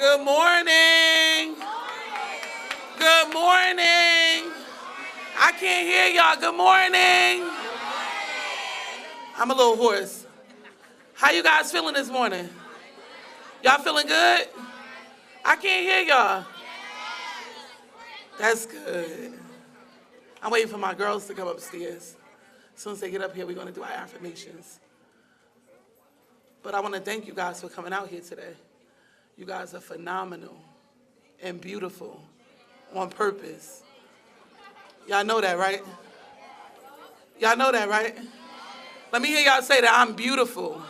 Good morning. Good morning. I can't hear y'all. Good morning. I'm a little hoarse. How you guys feeling this morning? Y'all feeling good? I can't hear y'all. That's good. I'm waiting for my girls to come upstairs. As soon as they get up here, we're going to do our affirmations. But I want to thank you guys for coming out here today. You guys are phenomenal and beautiful on purpose. Y'all know that, right? Y'all know that, right? Let me hear y'all say that. I'm beautiful.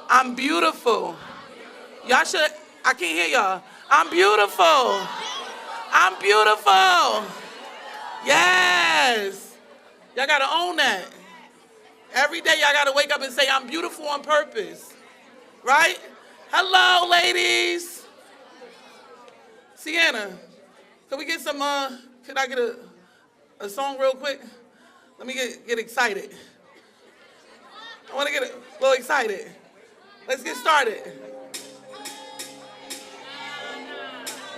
I'm beautiful. Y'all should, I can't hear y'all. I'm beautiful. I'm beautiful. Yes. Y'all got to own that. Every day y'all got to wake up and say, I'm beautiful on purpose. Right? Hello, ladies. Sienna, can we get some, can I get a song real quick? Let me get excited. I want to get a little excited. Let's get started.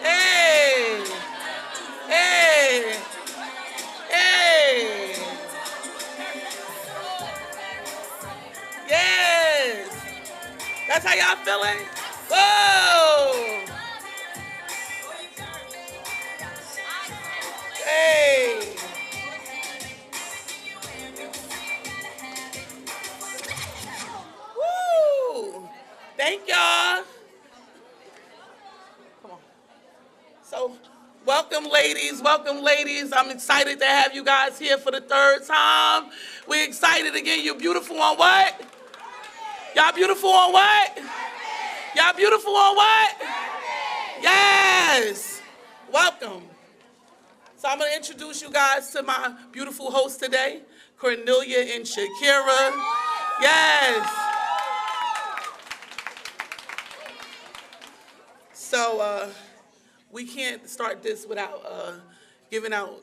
Hey, hey, hey. Yes. That's how y'all feeling? Whoa. Hey. Woo. Thank y'all. Come on. So, welcome, ladies. Welcome, ladies. I'm excited to have you guys here for the third time. We're excited again. You're beautiful on what? Y'all beautiful on what? Y'all beautiful on what? Yes. Welcome. So I'm going to introduce you guys to my beautiful hosts today, Cornelia and Shakira. Yes. So we can't start this without giving out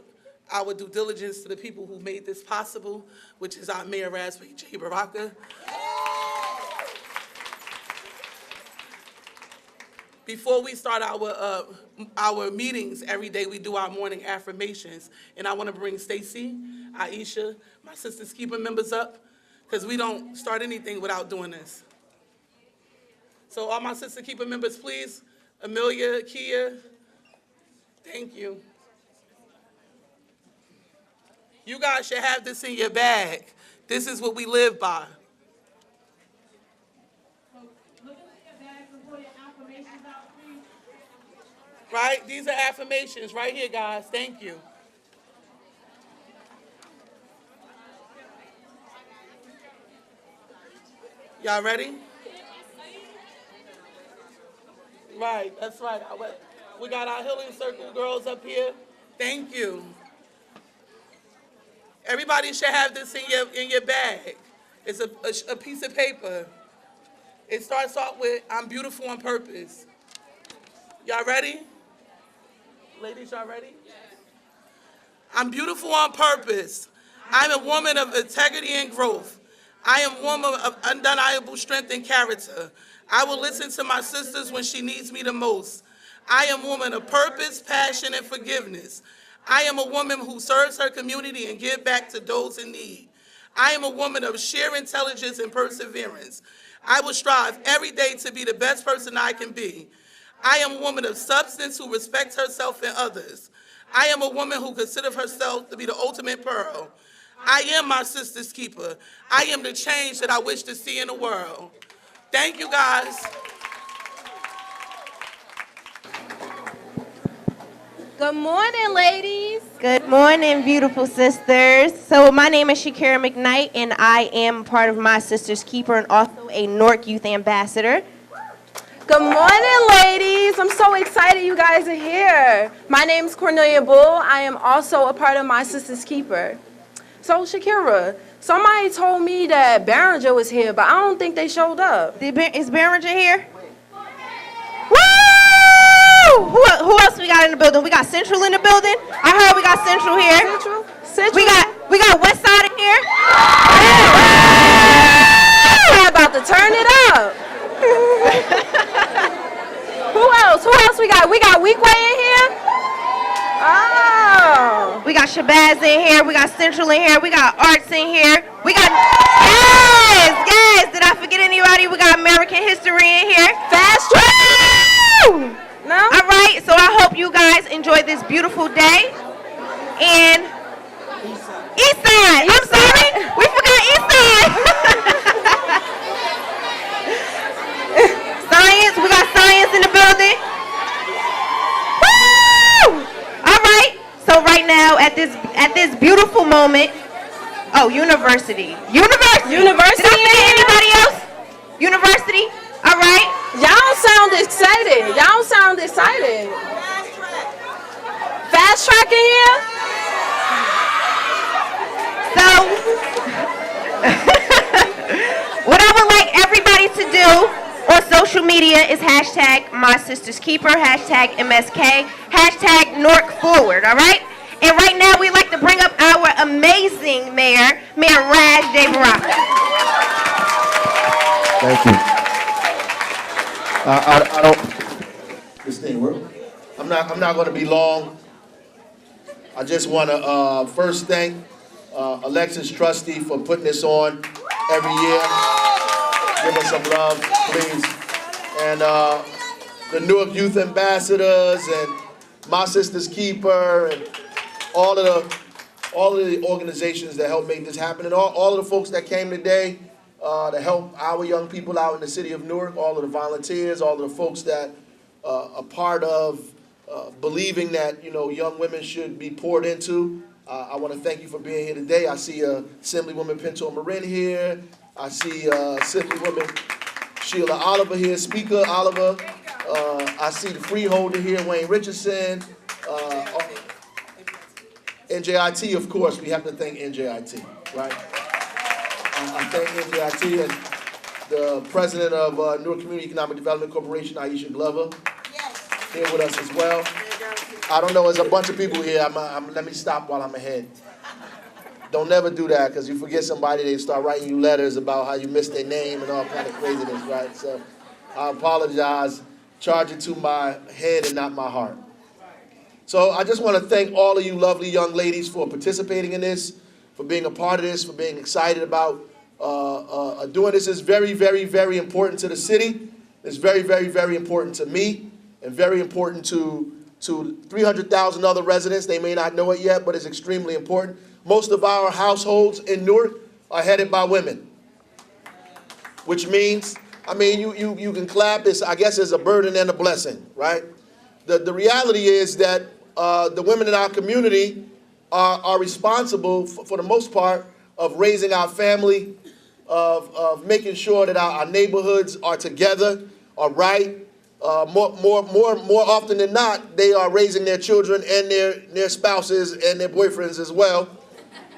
our due diligence to the people who made this possible, which is our Mayor Raspberry J. Baraka. Before we start our meetings every day, we do our morning affirmations. And I want to bring Stacy, Aisha, my Sisters Keeper members up, because we don't start anything without doing this. So all my Sister Keeper members, please. Amelia, Kia, thank you. You guys should have this in your bag. This is what we live by. Right? These are affirmations right here, guys. Thank you. Y'all ready? Right, that's right. We got our Healing Circle girls up here. Thank you. Everybody should have this in your bag. It's a piece of paper. It starts off with, I'm beautiful on purpose. Y'all ready? Ladies, y'all ready? Yes. I'm beautiful on purpose. I'm a woman of integrity and growth. I am a woman of undeniable strength and character. I will listen to my sisters when she needs me the most. I am a woman of purpose, passion, and forgiveness. I am a woman who serves her community and gives back to those in need. I am a woman of sheer intelligence and perseverance. I will strive every day to be the best person I can be. I am a woman of substance who respects herself and others. I am a woman who considers herself to be the ultimate pearl. I am my sister's keeper. I am the change that I wish to see in the world. Thank you, guys. Good morning, ladies. Good morning, beautiful sisters. So my name is Shakira Mcknight, and I am part of my Sister's Keeper and also a Newark Youth Ambassador. Good morning, ladies. I'm so excited you guys are here. My name is Cornelia Bull. I am also a part of my Sister's Keeper. So, Shakira, somebody told me that Barringer was here, but I don't think they showed up. Is Barringer here? Woo! Who else we got in the building? We got Central in the building. I heard we got Central here. Central? We got West Side in here. We're about to turn it up. Who else? got Shabazz in here. We got Central in here. We got Arts in here. We got, yes. Did I forget anybody? We got American History in here. Fast track. No? All right, so I hope you guys enjoy this beautiful day. And Eastside. I'm sorry. We forgot Eastside. Science. We got science in the building. Woo! All right. So right now at this beautiful moment. Oh, university. University. Did I say anybody else? University. All right. Y'all don't sound excited. Y'all don't sound excited. Fast track in here? So, what I would like everybody to do on social media is hashtag My Sister's Keeper, hashtag MSK, hashtag Nork Forward, all right? And right now we'd like to bring up our amazing mayor, Mayor Raj J. Baraka. Thank you. I don't. This thing work? I'm not going to be long. I just want to first thank Alexis Trustee for putting this on every year. Give us some love, please. And the Newark Youth Ambassadors and My Sister's Keeper and all of the organizations that helped make this happen, and all of the folks that came today to help our young people out in the city of Newark, all of the volunteers, all of the folks that are part of believing that, you know, young women should be poured into. I want to thank you for being here today. I see Assemblywoman Pinto Marin here. I see Assemblywoman Sheila Oliver here, Speaker Oliver. I see the freeholder here, Wayne Richardson. NJIT, of course, we have to thank NJIT, right? I thank NJIT and the president of Newark Community Economic Development Corporation, Aisha Glover, here with us as well. I don't know, there's a bunch of people here. Let me stop while I'm ahead. Don't never do that, because you forget somebody, they start writing you letters about how you missed their name and all kind of craziness, right? So I apologize. Charge it to my head and not my heart. So I just want to thank all of you lovely young ladies for participating in this, for being a part of this, for being excited about doing this. Is very, very, very important to the city. It's very, very, very important to me, and very important to 300,000 other residents. They may not know it yet, but it's extremely important. Most of our households in Newark are headed by women, which means, I mean, you can clap this, I guess, as a burden and a blessing, right? The reality is that the women in our community are responsible, for the most part, of raising our family, of making sure that our neighborhoods are together, are right. More often than not, they are raising their children and their spouses and their boyfriends as well.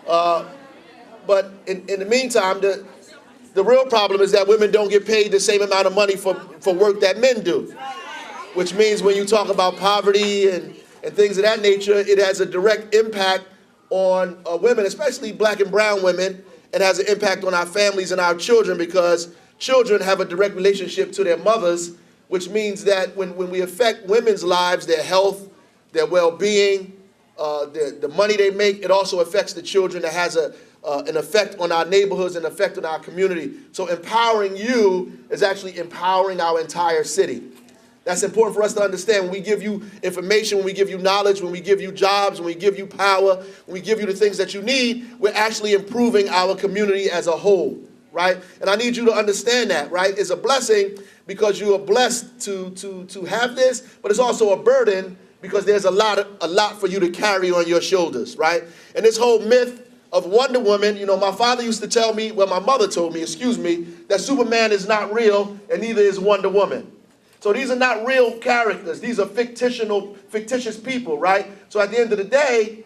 But in the meantime, the real problem is that women don't get paid the same amount of money for work that men do. Which means when you talk about poverty and things of that nature, it has a direct impact on women, especially black and brown women, and has an impact on our families and our children, because children have a direct relationship to their mothers, which means that when we affect women's lives, their health, their well-being, the money they make, it also affects the children. That has an effect on our neighborhoods and effect on our community. So empowering you is actually empowering our entire city. That's important for us to understand. When we give you information, when we give you knowledge, when we give you jobs, when we give you power, when we give you the things that you need, we're actually improving our community as a whole, right? And I need you to understand that, right? It's a blessing because you are blessed to have this, but it's also a burden because there's a lot for you to carry on your shoulders, right? And this whole myth of Wonder Woman, you know, my father used to tell me, well, my mother told me, that Superman is not real and neither is Wonder Woman. So these are not real characters. These are fictitious people, right? So at the end of the day,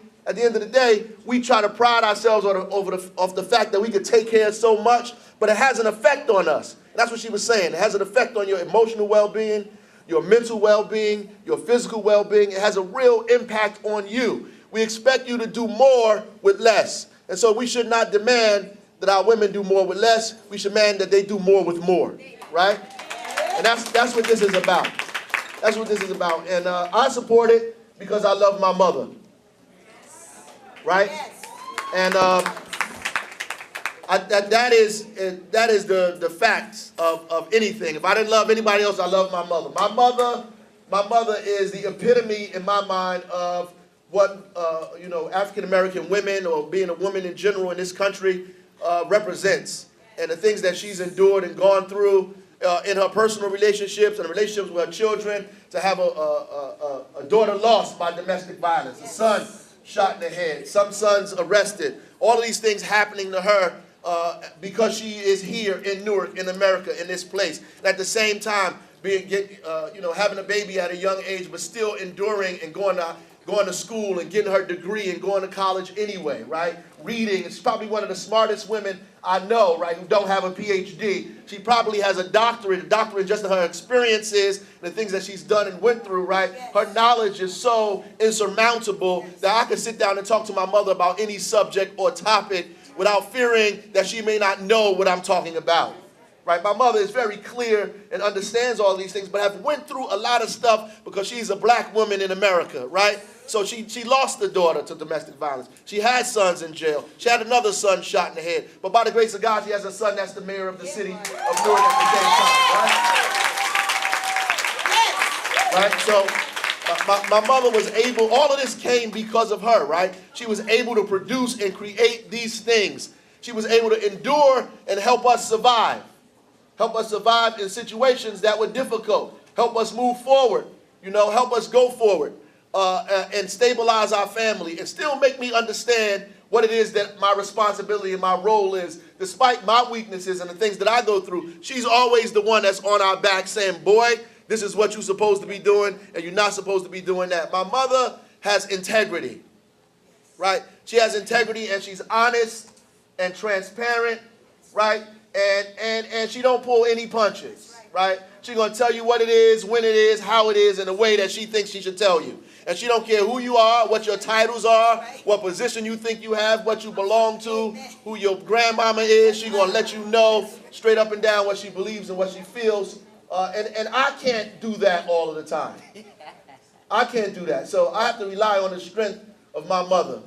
we try to pride ourselves off the fact that we could take care of so much, but it has an effect on us. And that's what she was saying. It has an effect on your emotional well-being, your mental well-being, your physical well-being. It has a real impact on you. We expect you to do more with less. And so we should not demand that our women do more with less. We should demand that they do more with more, right? And that's what this is about. That's what this is about. And I support it because I love my mother. right? And that is the facts of anything. If I didn't love anybody else, I love my mother. My mother is the epitome in my mind of what African American women, or being a woman in general in this country, represents, and the things that she's endured and gone through in her personal relationships and relationships with her children, to have a daughter lost by domestic violence, a son shot in the head, some sons arrested, all of these things happening to her because she is here in Newark, in America, in this place. And at the same time, having a baby at a young age, but still enduring and going to school and getting her degree and going to college anyway, right? Reading. She's probably one of the smartest women I know, right, who don't have a PhD. She probably has a doctorate just in her experiences and the things that she's done and went through, right? Her knowledge is so insurmountable that I could sit down and talk to my mother about any subject or topic without fearing that she may not know what I'm talking about. Right? My mother is very clear and understands all these things, but have went through a lot of stuff because she's a black woman in America, right? So she lost a daughter to domestic violence. She had sons in jail. She had another son shot in the head. But by the grace of God, she has a son that's the mayor of the city of Newark at the same time, right? Right? So my mother was able, all of this came because of her, right? She was able to produce and create these things. She was able to endure and help us survive. Help us survive in situations that were difficult. Help us move forward. Help us go forward and stabilize our family and still make me understand what it is that my responsibility and my role is. Despite my weaknesses and the things that I go through, she's always the one that's on our back saying, boy, this is what you're supposed to be doing and you're not supposed to be doing that. My mother has integrity, right? She has integrity and she's honest and transparent, right? And she don't pull any punches, right? She's going to tell you what it is, when it is, how it is, in a way that she thinks she should tell you. And she don't care who you are, what your titles are, what position you think you have, what you belong to, who your grandmama is. She's going to let you know straight up and down what she believes and what she feels. And I can't do that all of the time. I can't do that. So I have to rely on the strength of my mother,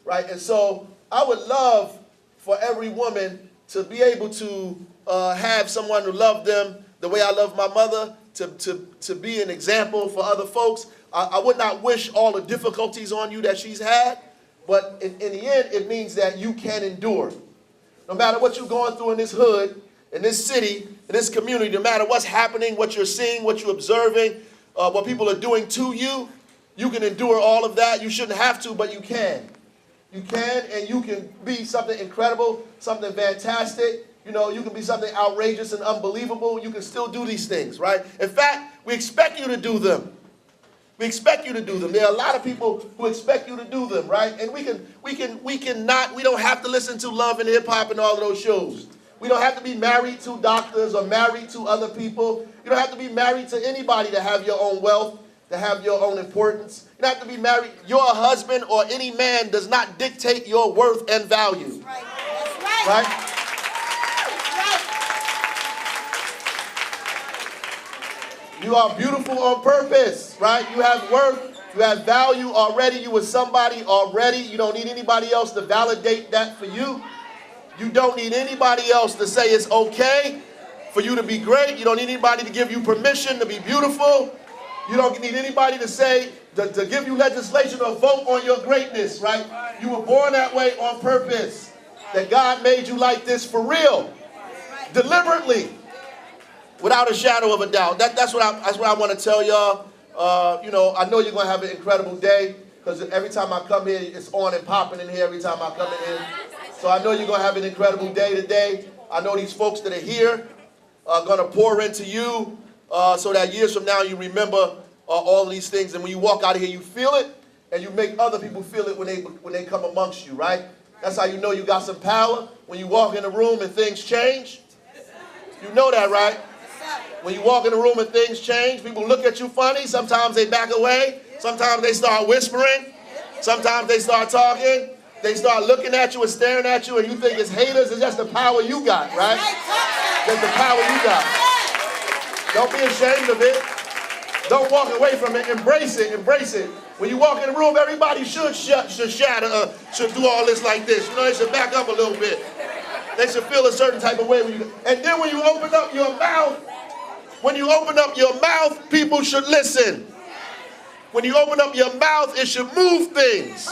right? And so I would love for every woman to be able to have someone who loved them the way I love my mother, to be an example for other folks. I would not wish all the difficulties on you that she's had, but in the end, it means that you can endure. No matter what you're going through in this hood, in this city, in this community, no matter what's happening, what you're seeing, what you're observing, what people are doing to you, you can endure all of that. You shouldn't have to, but you can. You can, and you can be something incredible, something fantastic. You can be something outrageous and unbelievable. You can still do these things, right? In fact, we expect you to do them. We expect you to do them. There are a lot of people who expect you to do them, right? And we don't have to listen to Love and Hip Hop and all of those shows. We don't have to be married to doctors or married to other people. You don't have to be married to anybody to have your own wealth, to have your own importance. You don't have to be married. Your husband or any man does not dictate your worth and value. That's right. That's right. Right? That's right. You are beautiful on purpose, right? You have worth. You have value already. You were somebody already. You don't need anybody else to validate that for you. You don't need anybody else to say it's okay for you to be great. You don't need anybody to give you permission to be beautiful. You don't need anybody to say, to give you legislation or vote on your greatness, right? You were born that way on purpose. That God made you like this for real, deliberately, without a shadow of a doubt. That's what I want to tell y'all. I know you're going to have an incredible day, because every time I come here, it's on and popping in here every time I come in here. So I know you're going to have an incredible day today. I know these folks that are here are going to pour into you so that years from now you remember all of these things. And when you walk out of here, you feel it, and you make other people feel it when they come amongst you, right? That's how you know you got some power. When you walk in a room and things change. You know that, right? When you walk in a room and things change, people look at you funny. Sometimes they back away. Sometimes they start whispering. Sometimes they start talking. They start looking at you and staring at you, and you think it's haters. It's just the power you got, right? Just the power you got. Don't be ashamed of it. Don't walk away from it. Embrace it. Embrace it. When you walk in the room, everybody should shatter, should do all this like this. You know, they should back up a little bit. They should feel a certain type of way. And then when you open up your mouth, people should listen. When you open up your mouth, it should move things.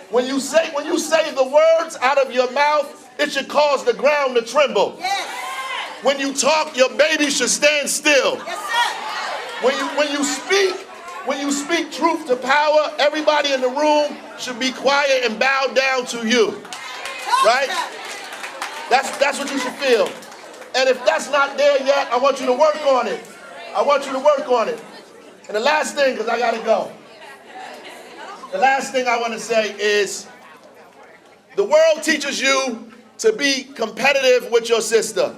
When you say the words out of your mouth, it should cause the ground to tremble. When you talk, your baby should stand still. When you speak truth to power, everybody in the room should be quiet and bow down to you. Right? That's what you should feel. And if that's not there yet, I want you to work on it. And the last thing, because I got to go. The last thing I want to say is the world teaches you to be competitive with your sister.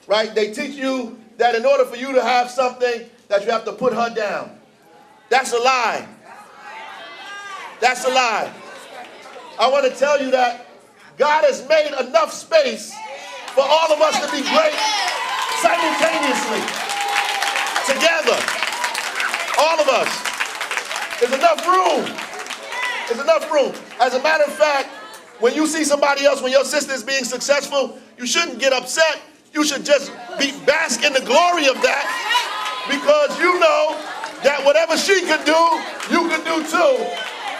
Right? They teach you that in order for you to have something, that you have to put her down. That's a lie. That's a lie. I want to tell you that God has made enough space for all of us to be great simultaneously, together. All of us. There's enough room. There's enough room. As a matter of fact, when you see somebody else, when your sister is being successful, you shouldn't get upset. You should just bask in the glory of that, because you know that whatever she could do, you could do too.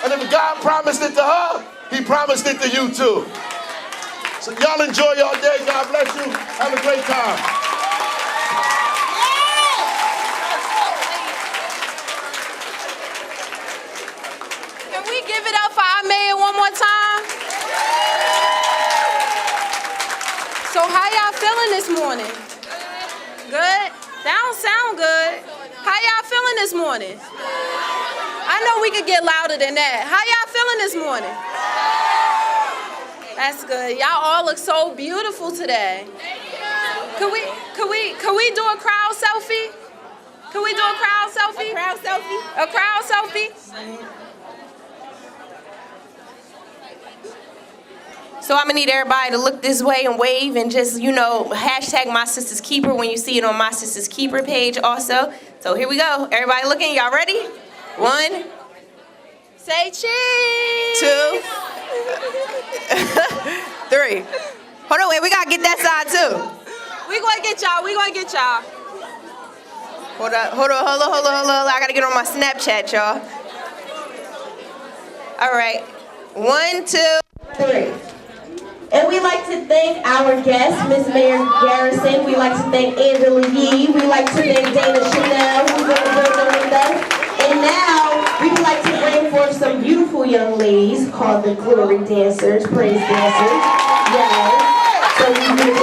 And if God promised it to her, he promised it to you too. So y'all enjoy your day. God bless you. Have a great time. Can we give it up for our mayor one more time? So how y'all feeling this morning? Good? That don't sound good. How y'all feeling this morning? I know we could get louder than that. How y'all feeling this morning? That's good. Y'all all look so beautiful today. Could we do a crowd selfie? Can we do a crowd selfie? A crowd selfie? A crowd selfie? So I'm gonna need everybody to look this way and wave and just, hashtag My Sister's Keeper when you see it on My Sister's Keeper page also. So here we go. Everybody looking, y'all ready? 1. Say cheese. 2. 3. Hold on, wait, we gotta get that side too. We gonna get y'all. Hold on. I gotta get on my Snapchat, y'all. All right. 1, 2, 3. And we'd like to thank our guests, Ms. Mayor Garrison. We'd like to thank Angela Yee. We'd like to thank Dana Chanel, who's in the building with us. And now, we'd like to bring forth some beautiful young ladies called the Glory Dancers, Praise Dancers. Yes. So we do the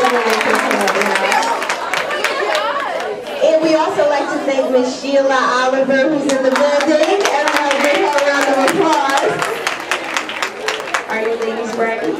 And we also like to thank Ms. Sheila Oliver, who's in the building. Everybody give her a round of applause. Are you ladies ready?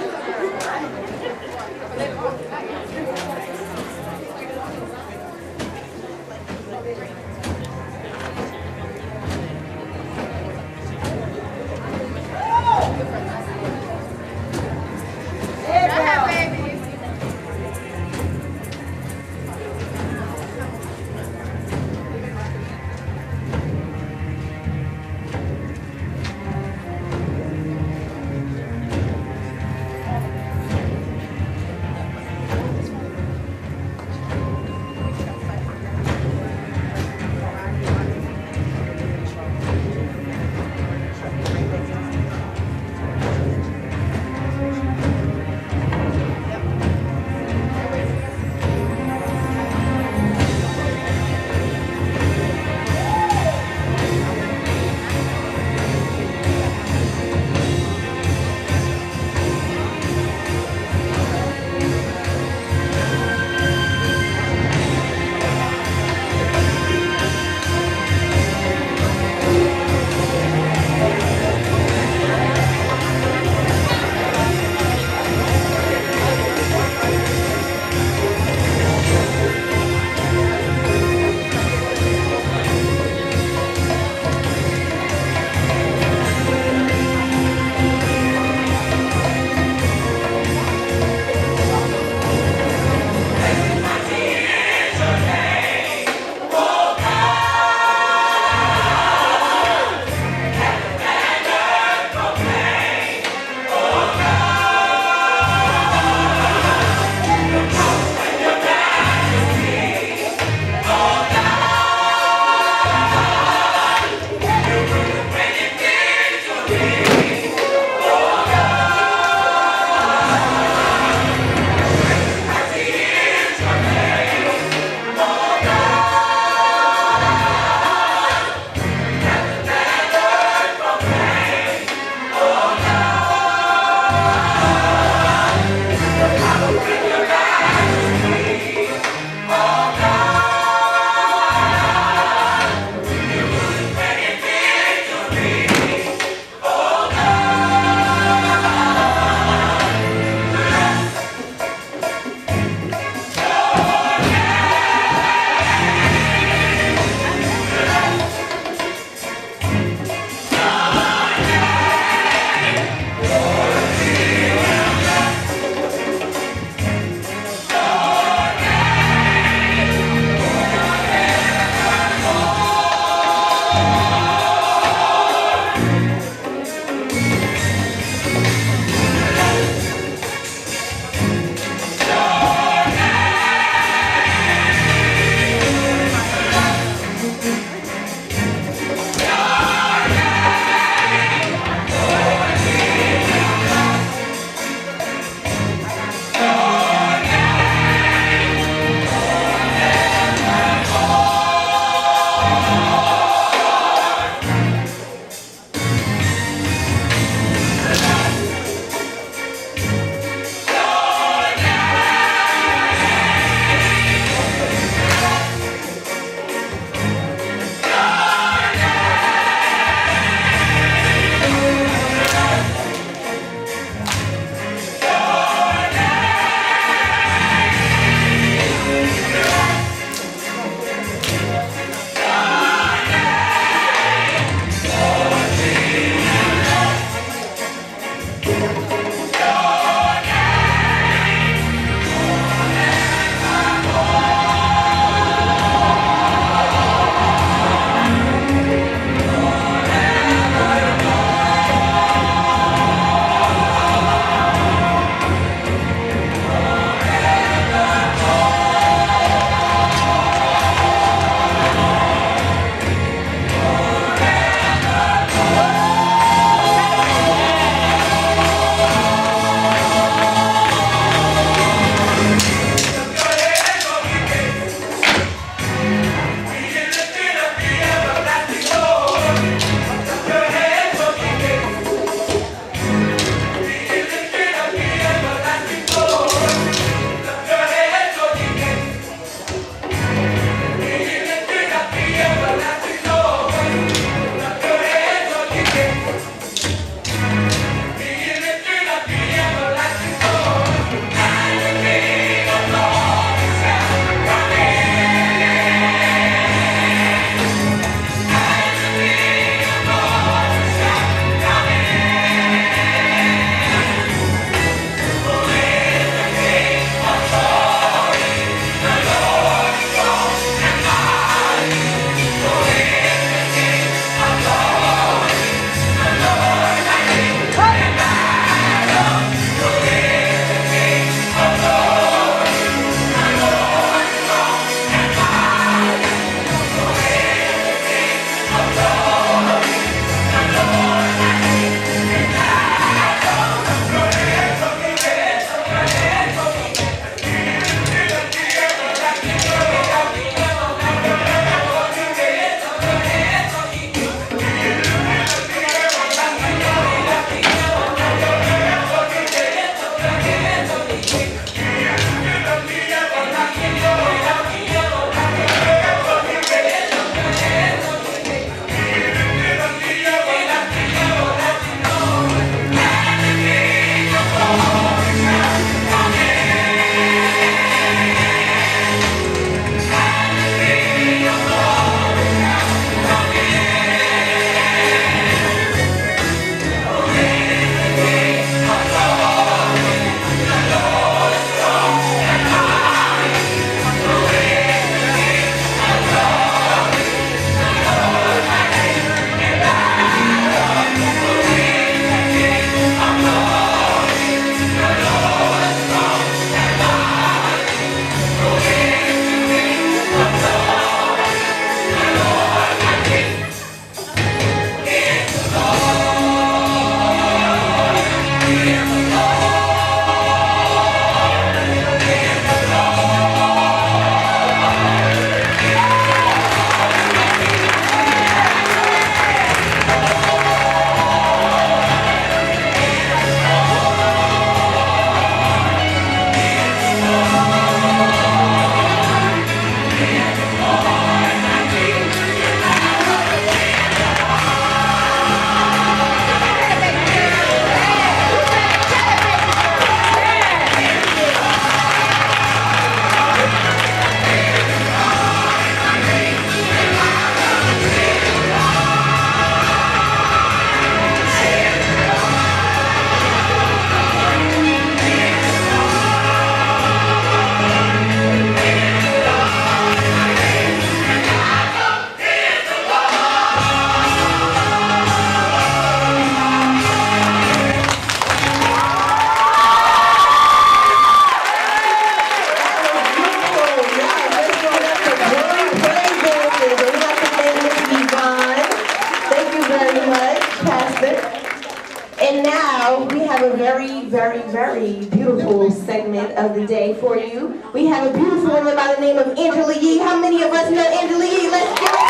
very, very beautiful segment of the day for you. We have a beautiful woman by the name of Angela Yee. How many of us know Angela Yee? Let's give it up.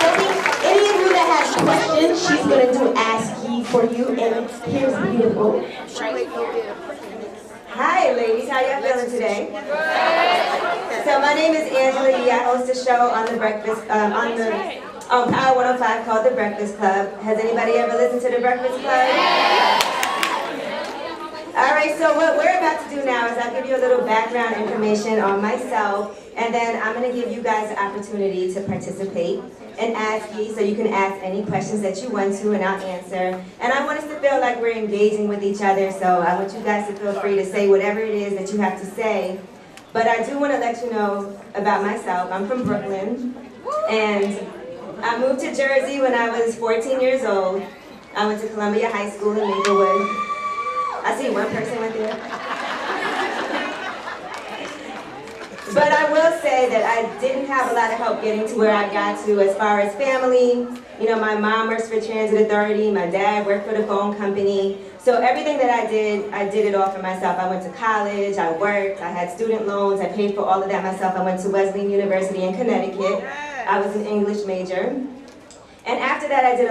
So any of you that has questions, she's going to do Ask Yee for you, and here's beautiful. Hi, ladies. How y'all feeling today? So my name is Angela Yee. I host a show on the Breakfast on Power 105 called The Breakfast Club. Has anybody ever listened to The Breakfast Club? All right. So what we're about to do now is I'll give you a little background information on myself, and then I'm going to give you guys the opportunity to participate and ask me, so you can ask any questions that you want to, and I'll answer. And I want us to feel like we're engaging with each other, so I want you guys to feel free to say whatever it is that you have to say. But I do want to let you know about myself. I'm from Brooklyn, and I moved to Jersey when I was 14 years old. I went to Columbia High School in Maplewood. I see one person went there. But I will say that I didn't have a lot of help getting to where I got to as far as family. You know, my mom works for Transit Authority, my dad worked for the phone company. So everything that I did it all for myself. I went to college, I worked, I had student loans, I paid for all of that myself. I went to Wesleyan University in Connecticut. I was an English major. And after that I did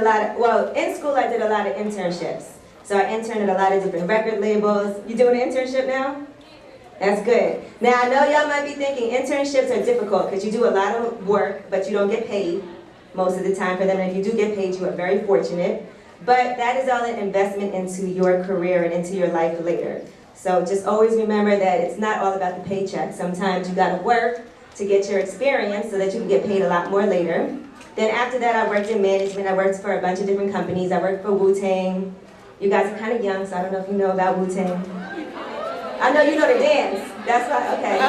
in school I did a lot of internships. So I interned at a lot of different record labels. You doing an internship now? That's good. Now, I know y'all might be thinking internships are difficult because you do a lot of work, but you don't get paid most of the time for them. And if you do get paid, you are very fortunate. But that is all an investment into your career and into your life later. So just always remember that it's not all about the paycheck. Sometimes you got to work to get your experience so that you can get paid a lot more later. Then after that, I worked in management. I worked for a bunch of different companies. I worked for Wu-Tang. You guys are kind of young, so I don't know if you know about Wu-Tang. I know you know the dance. That's why, okay.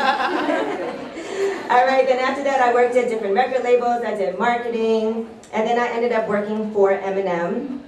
All right, then after that I worked at different record labels, I did marketing, and then I ended up working for Eminem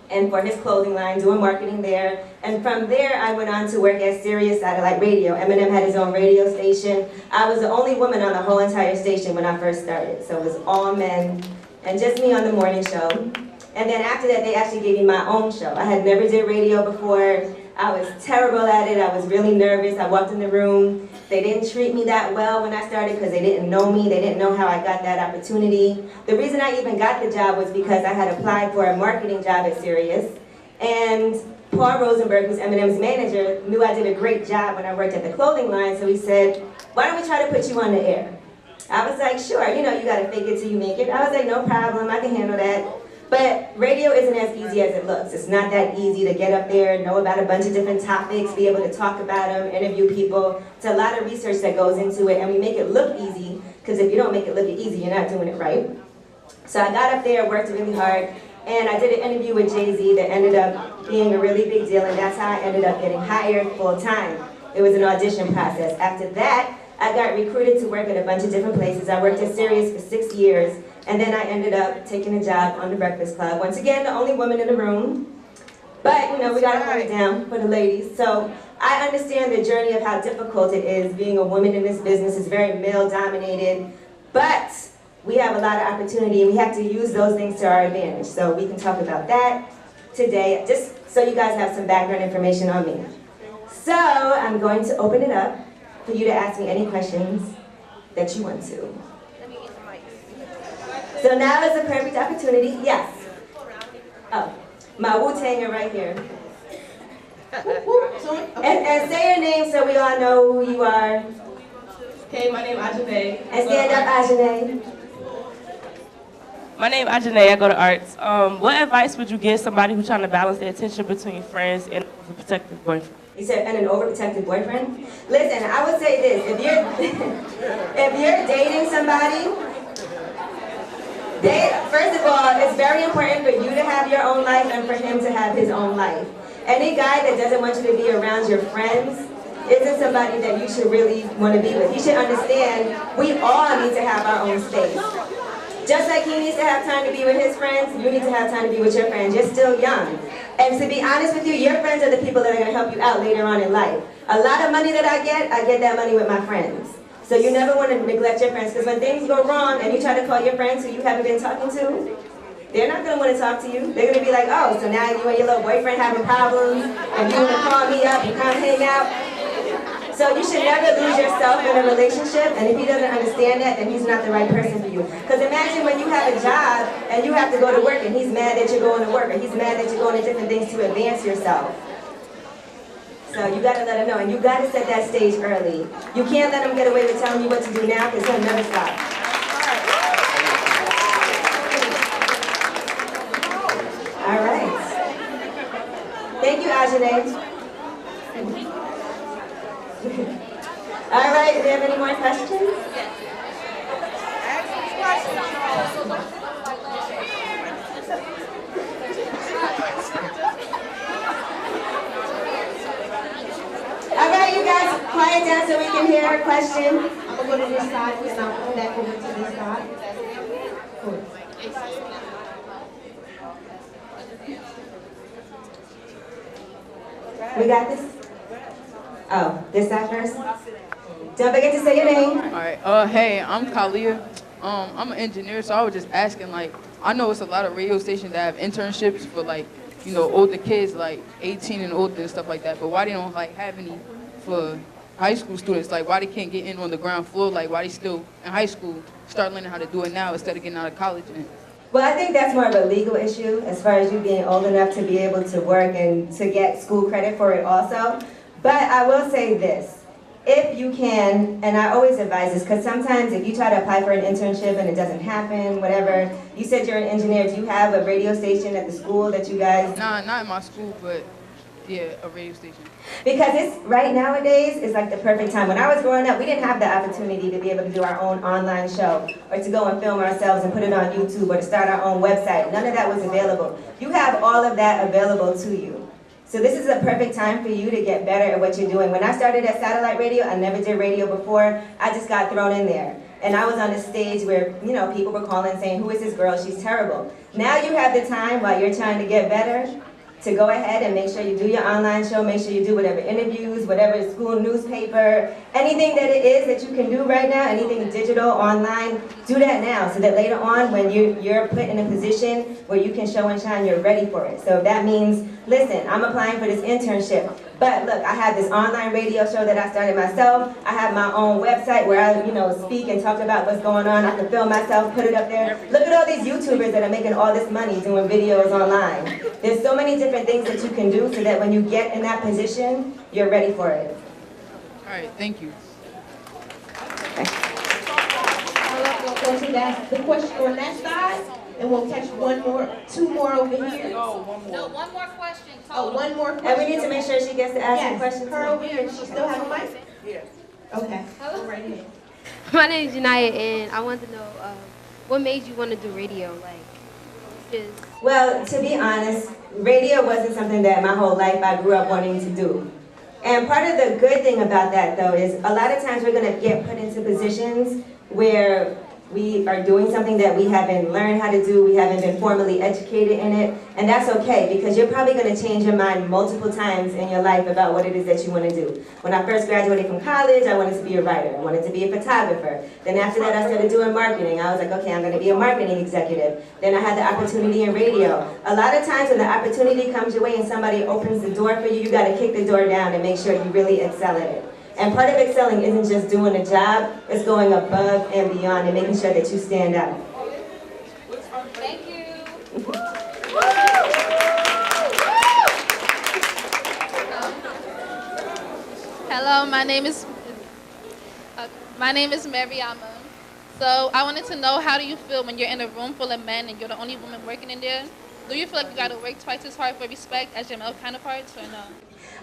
and for his clothing line, doing marketing there. And from there I went on to work at Sirius Satellite Radio. Eminem had his own radio station. I was the only woman on the whole entire station when I first started. So it was all men and just me on the morning show. And then after that they actually gave me my own show. I had never did radio before. I was terrible at it. I was really nervous. I walked in the room. They didn't treat me that well when I started because they didn't know me. They didn't know how I got that opportunity. The reason I even got the job was because I had applied for a marketing job at Sirius. And Paul Rosenberg, who's Eminem's manager, knew I did a great job when I worked at the clothing line. So he said, why don't we try to put you on the air? I was like, sure. You know, you got to fake it till you make it. I was like, no problem. I can handle that. But radio isn't as easy as it looks. It's not that easy to get up there, know about a bunch of different topics, be able to talk about them, interview people. It's a lot of research that goes into it, and we make it look easy, because if you don't make it look easy, you're not doing it right. So I got up there, worked really hard, and I did an interview with Jay-Z that ended up being a really big deal, and that's how I ended up getting hired full-time. It was an audition process. After that, I got recruited to work at a bunch of different places. I worked at Sirius for 6 years. And then I ended up taking a job on The Breakfast Club. Once again, the only woman in the room. But, you know, we gotta hold it down for the ladies. So I understand the journey of how difficult it is being a woman in this business. It's very male-dominated. But we have a lot of opportunity, and we have to use those things to our advantage. So we can talk about that today, just so you guys have some background information on me. So I'm going to open it up for you to ask me any questions that you want to. So now is the perfect opportunity. Yes. Oh, my Wu-Tanger right here. And say your name so we all know who you are. Hey, my name is Ajane. And stand up, Ajane. My name is Ajane. I go to arts. What advice would you give somebody who's trying to balance their attention between friends and a protective boyfriend? You said, and an overprotective boyfriend? Listen, I would say this. If you're dating somebody, first of all, it's very important for you to have your own life and for him to have his own life. Any guy that doesn't want you to be around your friends isn't somebody that you should really want to be with. You should understand we all need to have our own space. Just like he needs to have time to be with his friends, you need to have time to be with your friends. You're still young. And to be honest with you, your friends are the people that are going to help you out later on in life. A lot of money that I get that money with my friends. So you never want to neglect your friends, because when things go wrong and you try to call your friends who you haven't been talking to, they're not going to want to talk to you. They're going to be like, oh, so now you and your little boyfriend having problems, and you want to call me up and come hang out. So you should never lose yourself in a relationship, and if he doesn't understand that, then he's not the right person for you. Because imagine when you have a job and you have to go to work and he's mad that you're going to work, or he's mad that you're going to different things to advance yourself. So you got to let him know, and you got to set that stage early. You can't let him get away with telling you what to do now, because he'll never stop. All right. Thank you, Ajane. All right, do you have any more questions? All right, you guys, quiet down so we can hear a question. I'm gonna go to this side and I'll come back over to this side. Cool. We got this? Oh, this side first? Don't forget to say your name. All right. Hey, I'm Karla. I'm an engineer, so I was just asking, like, I know it's a lot of radio stations that have internships for, like, you know, older kids, like 18 and older and stuff like that. But why they don't, like, have any for high school students? Like, why they can't get in on the ground floor? Like, why they still in high school start learning how to do it now instead of getting out of college? Well, I think that's more of a legal issue as far as you being old enough to be able to work and to get school credit for it also. But I will say this. If you can, and I always advise this, because sometimes if you try to apply for an internship and it doesn't happen, whatever, you said you're an engineer, do you have a radio station at the school that you guys... Nah, not in my school, but yeah, a radio station. Because it's, right nowadays, is like the perfect time. When I was growing up, we didn't have the opportunity to be able to do our own online show, or to go and film ourselves and put it on YouTube, or to start our own website. None of that was available. You have all of that available to you. So this is a perfect time for you to get better at what you're doing. When I started at satellite radio, I never did radio before. I just got thrown in there. And I was on a stage where, you know, people were calling saying, who is this girl? She's terrible. Now you have the time while you're trying to get better to go ahead and make sure you do your online show, make sure you do whatever interviews, whatever school newspaper, anything that it is that you can do right now, anything digital, online, do that now so that later on when you're put in a position where you can show and shine, you're ready for it. So if that means, listen, I'm applying for this internship, but look, I have this online radio show that I started myself. I have my own website where I, speak and talk about what's going on. I can film myself, put it up there. Look at all these YouTubers that are making all this money doing videos online. There's so many different things that you can do so that when you get in that position, you're ready for it. All right, thank you. We'll go to the question on that side, and we'll catch two more over here. No, one more question. Oh, one more question. And we need to make sure she gets to ask the Yes, questions. her over here. Does she still have a mic? Yes. Okay. Right here. My name is Jeanette, and I wanted to know what made you want to do radio? Well, to be honest, radio wasn't something that my whole life I grew up wanting to do. And part of the good thing about that, though, is a lot of times we're going to get put into positions where we are doing something that we haven't learned how to do, we haven't been formally educated in it, and that's okay, because you're probably going to change your mind multiple times in your life about what it is that you want to do. When I first graduated from college, I wanted to be a writer, I wanted to be a photographer. Then after that, I started doing marketing. I was like, okay, I'm going to be a marketing executive. Then I had the opportunity in radio. A lot of times when the opportunity comes your way and somebody opens the door for you, you got to kick the door down and make sure you really excel at it. And part of excelling isn't just doing a job, it's going above and beyond and making sure that you stand out. Thank you. Hello, my name is Mariama. So I wanted to know, how do you feel when you're in a room full of men and you're the only woman working in there? Do you feel like you got to work twice as hard for respect as your male counterparts, or no?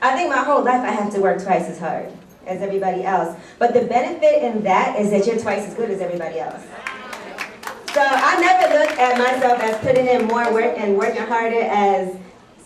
I think my whole life I have to work twice as hard as everybody else. But the benefit in that is that you're twice as good as everybody else. So I never look at myself as putting in more work and working harder as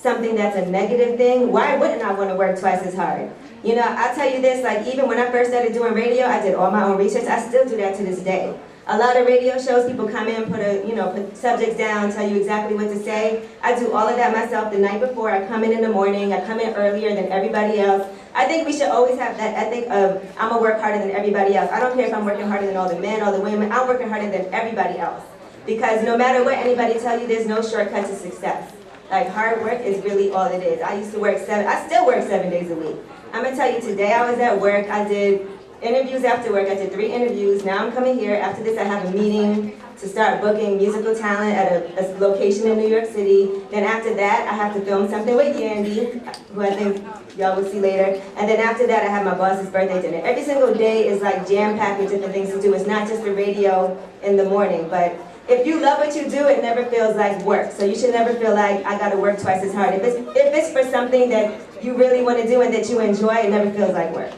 something that's a negative thing. Why wouldn't I want to work twice as hard? I'll tell you this, like even when I first started doing radio, I did all my own research. I still do that to this day. A lot of radio shows, people come in, put subjects down, tell you exactly what to say. I do all of that myself the night before. I come in the morning. I come in earlier than everybody else. I think we should always have that ethic of, I'm going to work harder than everybody else. I don't care if I'm working harder than all the men, all the women. I'm working harder than everybody else. Because no matter what anybody tell you, there's no shortcut to success. Like, hard work is really all it is. I still work 7 days a week. I'm gonna tell you, today I was at work, I did interviews after work, I did 3 interviews. Now I'm coming here, after this I have a meeting to start booking musical talent at a location in New York City. Then after that, I have to film something with Yandy, who I think y'all will see later. And then after that, I have my boss's birthday dinner. Every single day is like jam-packed with different things to do. It's not just the radio in the morning, but if you love what you do, it never feels like work. So you should never feel like I gotta work twice as hard. If it's for something that you really want to do and that you enjoy, it never feels like work.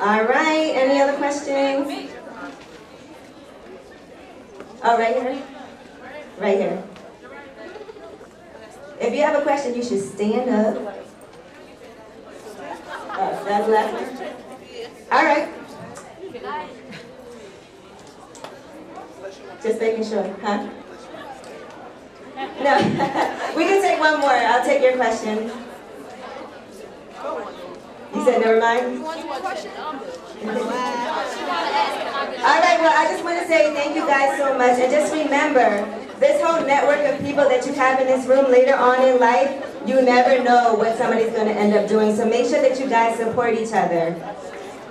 All right, any other questions? Oh, right here? Right here. If you have a question, you should stand up. Oh, that's the last one? All right. Just making sure, huh? No, we can take one more. I'll take your question. You said never mind? All right, well, I just want to say thank you guys so much. And just remember, this whole network of people that you have in this room later on in life, you never know what somebody's going to end up doing. So make sure that you guys support each other.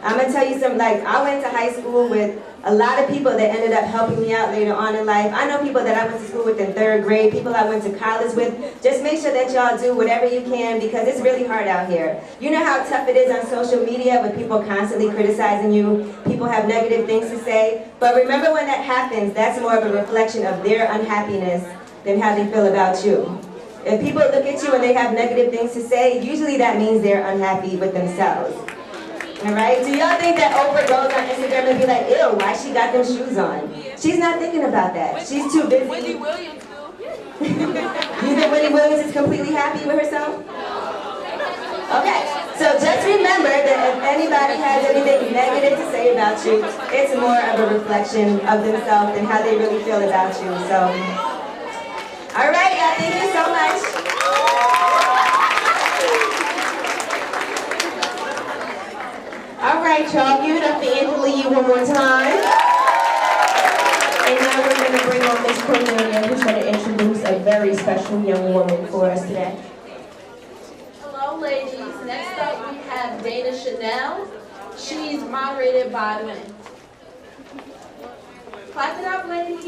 I'm going to tell you something, like, I went to high school with a lot of people that ended up helping me out later on in life. I know people that I went to school with in 3rd grade, people I went to college with. Just make sure that y'all do whatever you can, because it's really hard out here. You know how tough it is on social media with people constantly criticizing you, people have negative things to say. But remember, when that happens, that's more of a reflection of their unhappiness than how they feel about you. If people look at you and they have negative things to say, usually that means they're unhappy with themselves. All right? Do y'all think that Oprah goes on Instagram and be like, ew, why she got them shoes on? She's not thinking about that. She's too busy. Wendy Williams do. You think Wendy Williams is completely happy with herself? Okay, so just remember that if anybody has anything negative to say about you, it's more of a reflection of themselves and how they really feel about you. So, all right, y'all, thank you so much. All right, y'all, give it up for Angela one more time. And now we're going to bring on Miss Cornelia, who's going to introduce a very special young woman for us today. Hello, ladies. Next up, we have Dana Chanel. She's moderated by Lynn. Clap it up, ladies.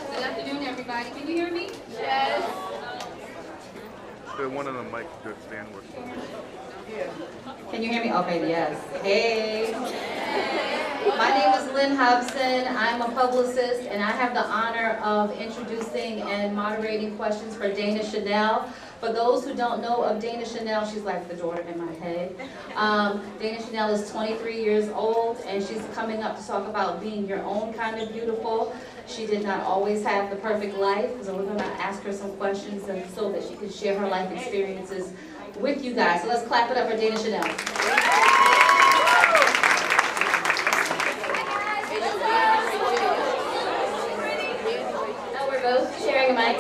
Good afternoon, everybody. Can you hear me? Yes. One of the mics could stand with. Can you hear me? Okay, yes. Hey. My name is Lynn Hudson. I'm a publicist, and I have the honor of introducing and moderating questions for Dana Chanel. For those who don't know of Dana Chanel, she's like the daughter in my head. Dana Chanel is 23 years old, and she's coming up to talk about being your own kind of beautiful. She did not always have the perfect life, so we're going to ask her some questions so that she can share her life experiences with you guys. So let's clap it up for Dana Chanel. Now we're both sharing a mic.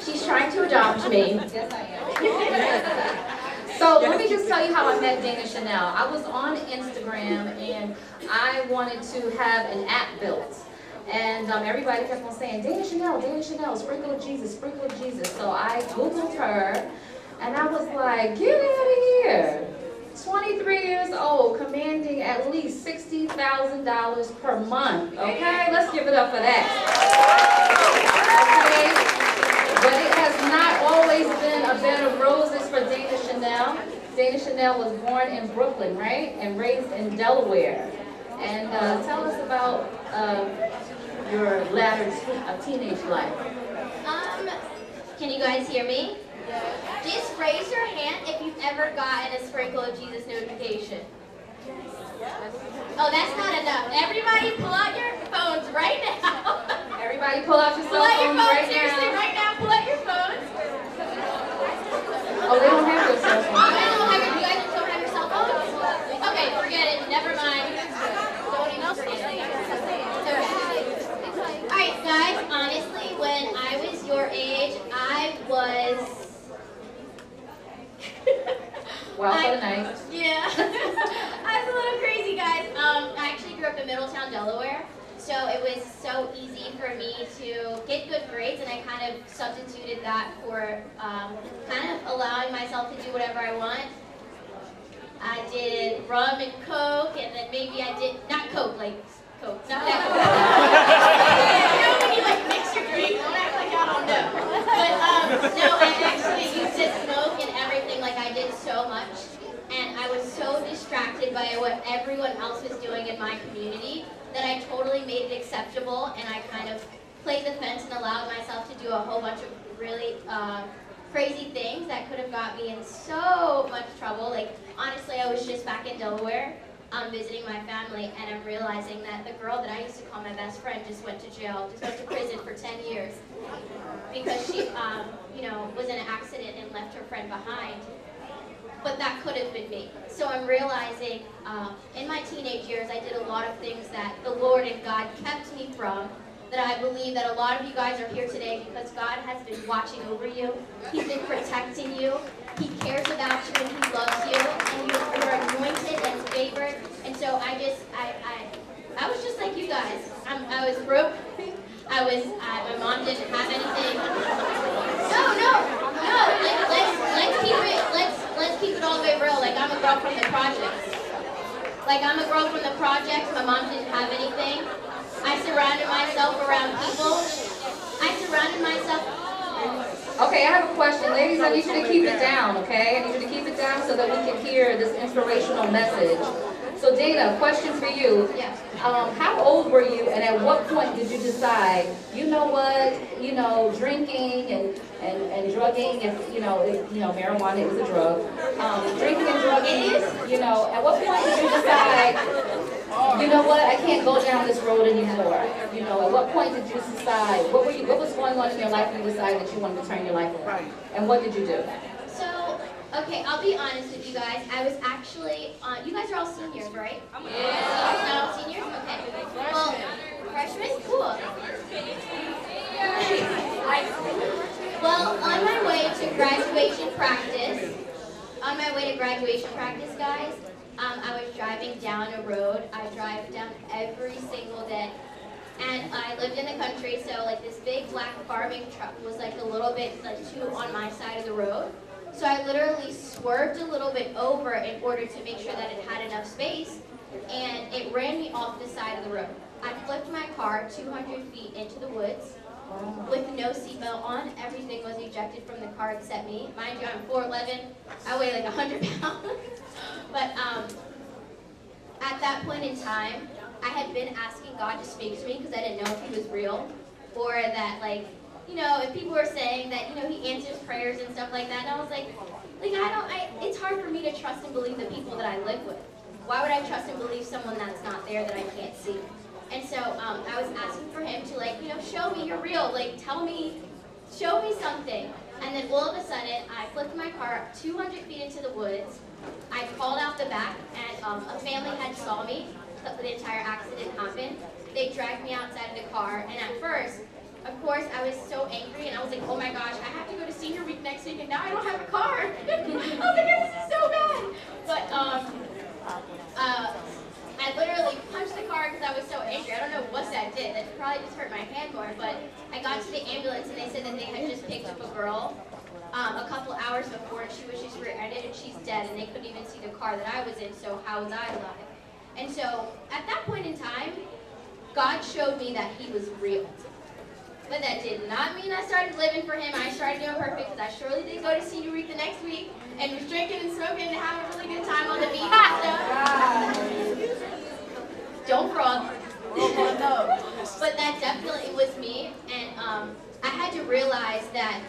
She's trying to adopt me. Yes, I am. So let me just tell you how I met Dana Chanel. I was on Instagram, and I wanted to have an app built. And everybody kept on saying, Dana Chanel, sprinkle of Jesus, sprinkle of Jesus. So I Googled her, and I was like, get out of here. 23 years old, commanding at least $60,000 per month. Okay, let's give it up for that. Okay, but it has not always been a bed of roses for Dana Chanel. Dana Chanel was born in Brooklyn, right, and raised in Delaware. And tell us about your latter teenage life. Can you guys hear me? Just raise your hand if you've ever gotten a Sprinkle of Jesus notification. Oh, that's not enough. Everybody pull out your phones right now. Everybody pull out your cell phones right seriously, now. right now, pull out your phones. Oh, they don't have your cell phones. You guys don't have your cell phones? Okay, forget it. Never mind. Don't even forget it. Okay. Alright, guys, honestly, when I was your age, I was Go out for the night. Yeah. I was a little crazy, guys. I actually grew up in Middletown, Delaware. So it was so easy for me to get good grades, and I kind of substituted that for kind of allowing myself to do whatever I want. I did rum and Coke, and then maybe I did, not Coke, like Coke, not that Coke. You know when you like mix your drink, don't act like I don't know. But no, I actually used to smoke and everything, like I did so much. And I was so distracted by what everyone else was doing in my community that I totally made it acceptable, and I kind of played the fence and allowed myself to do a whole bunch of really crazy things that could have got me in so much trouble. Like, honestly, I was just back in Delaware visiting my family, and I'm realizing that the girl that I used to call my best friend just went to jail, just went to prison for 10 years because she, was in an accident and left her friend behind. But that could have been me. So I'm realizing in my teenage years, I did a lot of things that the Lord and God kept me from, that I believe that a lot of you guys are here today because God has been watching over you. He's been protecting you. He cares about you and He loves you. And you're anointed and favored. And so I was just like you guys. I was broke. My mom didn't have anything. Let's keep it all the way real. Like, I'm a girl from the projects. My mom didn't have anything. I surrounded myself around people. Okay, I have a question. Ladies, I need you to keep it down, okay? I need you to keep it down so that we can hear this inspirational message. So Dana, question for you. Yes. How old were you, and at what point did you decide, you know what, drinking and drugging, marijuana is a drug. Drinking and drugging, at what point did you decide, you know what, I can't go down this road anymore? At what point did you decide, what was going on in your life when you decided that you wanted to turn your life around? And what did you do? So, okay, I'll be honest with you guys. I was actually, you guys are all seniors, right? Yeah. Not all seniors? Okay. Well, freshmen? Cool. Well, on my way to graduation practice, guys, I was driving down a road. I drive down every single day. And I lived in the country, so like this big black farming truck was like a little bit too on my side of the road. So I literally swerved a little bit over in order to make sure that it had enough space, and it ran me off the side of the road. I flipped my car 200 feet into the woods with no seatbelt on. Everything was ejected from the car except me. Mind you, I'm 4'11", I weigh like 100 pounds. But at that point in time, I had been asking God to speak to me because I didn't know if He was real, or that if people were saying that, He answers prayers and stuff like that, and I was like, it's hard for me to trust and believe the people that I live with. Why would I trust and believe someone that's not there that I can't see? And so I was asking for Him to show me you're real, show me something. And then all of a sudden, I flipped my car 200 feet into the woods. I called out the back, and a family had saw me. The entire accident happened. They dragged me outside of the car, and at first, of course, I was so angry, and I was like, oh my gosh, I have to go to senior week next week, and now I don't have a car. I was like, this is so bad. But I literally punched the car because I was so angry. I don't know what that did. That probably just hurt my hand more, but I got to the ambulance, and they said that they had just picked up a girl a couple hours before, and she was just rear-ended, and she's dead, and they couldn't even see the car that I was in, so how was I alive? And so, at that point in time, God showed me that He was real. But that did not mean I started living for Him. I started doing perfect because I surely did go to senior week the next week and was drinking and smoking and having a really good time on the beach and stuff. Don't frog. But that definitely was me. And I had to realize that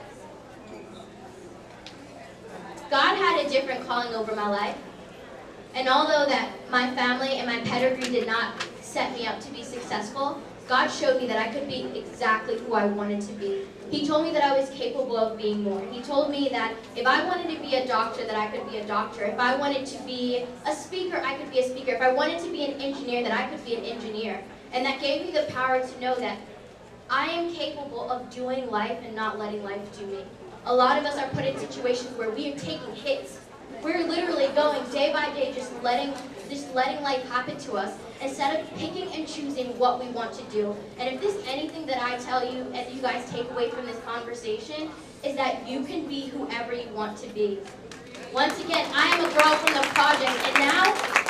God had a different calling over my life. And although that my family and my pedigree did not set me up to be successful, God showed me that I could be exactly who I wanted to be. He told me that I was capable of being more. He told me that if I wanted to be a doctor, that I could be a doctor. If I wanted to be a speaker, I could be a speaker. If I wanted to be an engineer, that I could be an engineer. And that gave me the power to know that I am capable of doing life and not letting life do me. A lot of us are put in situations where we are taking hits We're literally going day by day, just letting life happen to us instead of picking and choosing what we want to do. And if there's anything that I tell you and you guys take away from this conversation, is that you can be whoever you want to be. Once again, I am a girl from the project, and now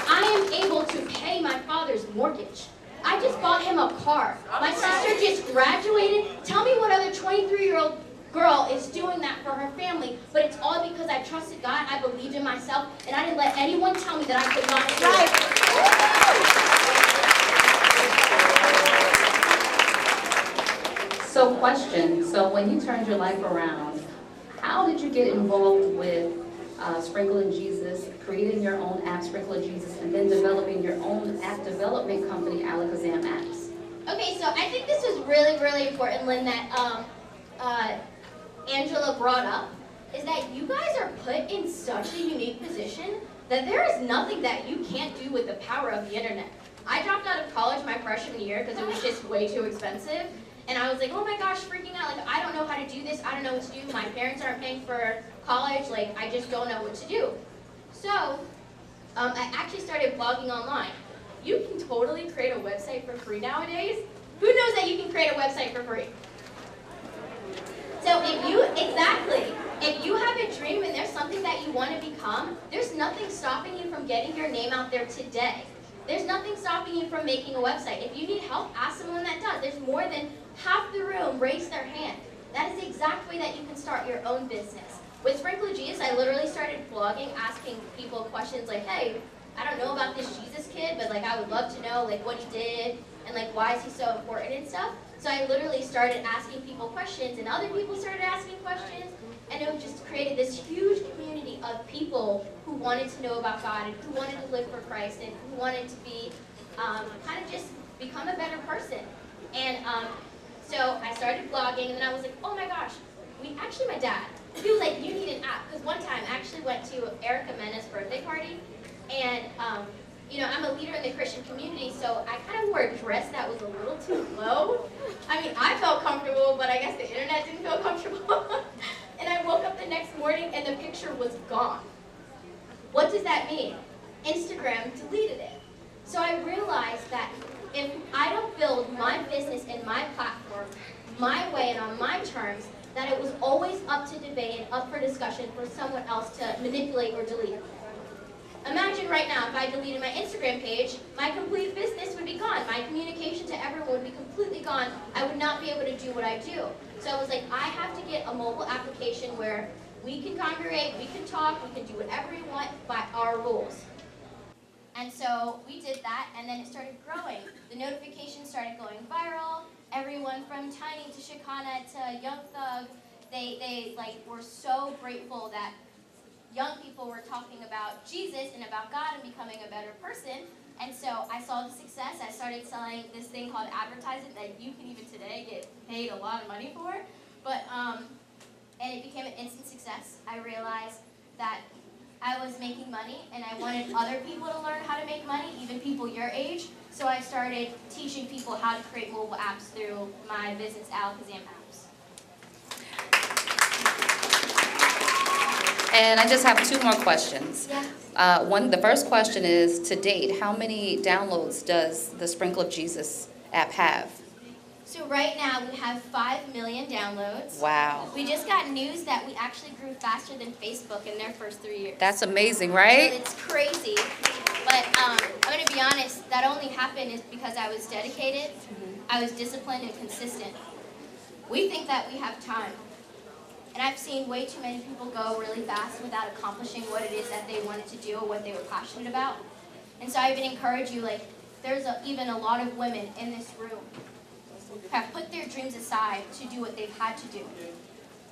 I am able to pay my father's mortgage. I just bought him a car. My sister just graduated. Tell me what other 23-year-old girl is doing that for her family, but it's all because I trusted God, I believed in myself, and I didn't let anyone tell me that I could not do it. So question, so when you turned your life around, how did you get involved with Sprinkling Jesus, creating your own app, Sprinkling Jesus, and then developing your own app development company, Alakazam Apps? Okay, so I think this was really, really important, Lynn, that Angela brought up, is that you guys are put in such a unique position that there is nothing that you can't do with the power of the internet. I dropped out of college my freshman year because it was just way too expensive. And I was like, oh my gosh, freaking out, like, I don't know how to do this, I don't know what to do, my parents aren't paying for college, like, I just don't know what to do. So, I actually started blogging online. You can totally create a website for free nowadays. Who knows that you can create a website for free? So if you have a dream and there's something that you want to become, there's nothing stopping you from getting your name out there today. There's nothing stopping you from making a website. If you need help, ask someone that does. There's more than half the room raise their hand. That is the exact way that you can start your own business. With Sprinkle Jesus, I literally started blogging, asking people questions like, hey, I don't know about this Jesus kid, but like I would love to know like what he did and like why is he so important and stuff. So I literally started asking people questions, and other people started asking questions, and it just created this huge community of people who wanted to know about God and who wanted to live for Christ and who wanted to be kind of just become a better person. And so I started blogging, and then I was like, oh my gosh, my dad, he was like, you need an app, because one time I actually went to Erica Mena's birthday party, and you know, I'm a leader in the Christian community, so I kind of wore a dress that was a little too low. I mean, I felt comfortable, but I guess the internet didn't feel comfortable. And I woke up the next morning and the picture was gone. What does that mean? Instagram deleted it. So I realized that if I don't build my business and my platform my way and on my terms, that it was always up to debate and up for discussion for someone else to manipulate or delete. Imagine right now if I deleted my Instagram page, my complete business would be gone. My communication to everyone would be completely gone. I would not be able to do what I do. So I was like, I have to get a mobile application where we can congregate, we can talk, we can do whatever we want by our rules. And so we did that, and then it started growing. The notifications started going viral. Everyone from Tiny to Shakira to Young Thug, they like were so grateful that young people were talking about Jesus and about God and becoming a better person. And so I saw the success. I started selling this thing called advertising that you can even today get paid a lot of money for. But and it became an instant success. I realized that I was making money and I wanted other people to learn how to make money, even people your age. So I started teaching people how to create mobile apps through my business, Alakazam Apps. And I just have two more questions. Yeah. The first question is, to date, how many downloads does the Sprinkle of Jesus app have? So right now we have 5 million downloads. Wow. We just got news that we actually grew faster than Facebook in their first 3 years. That's amazing, right? It's crazy. But I'm going to be honest, that only happened is because I was dedicated, I was disciplined and consistent. We think that we have time. And I've seen way too many people go really fast without accomplishing what it is that they wanted to do or what they were passionate about. And so I even encourage you, like, there's even a lot of women in this room who have put their dreams aside to do what they've had to do,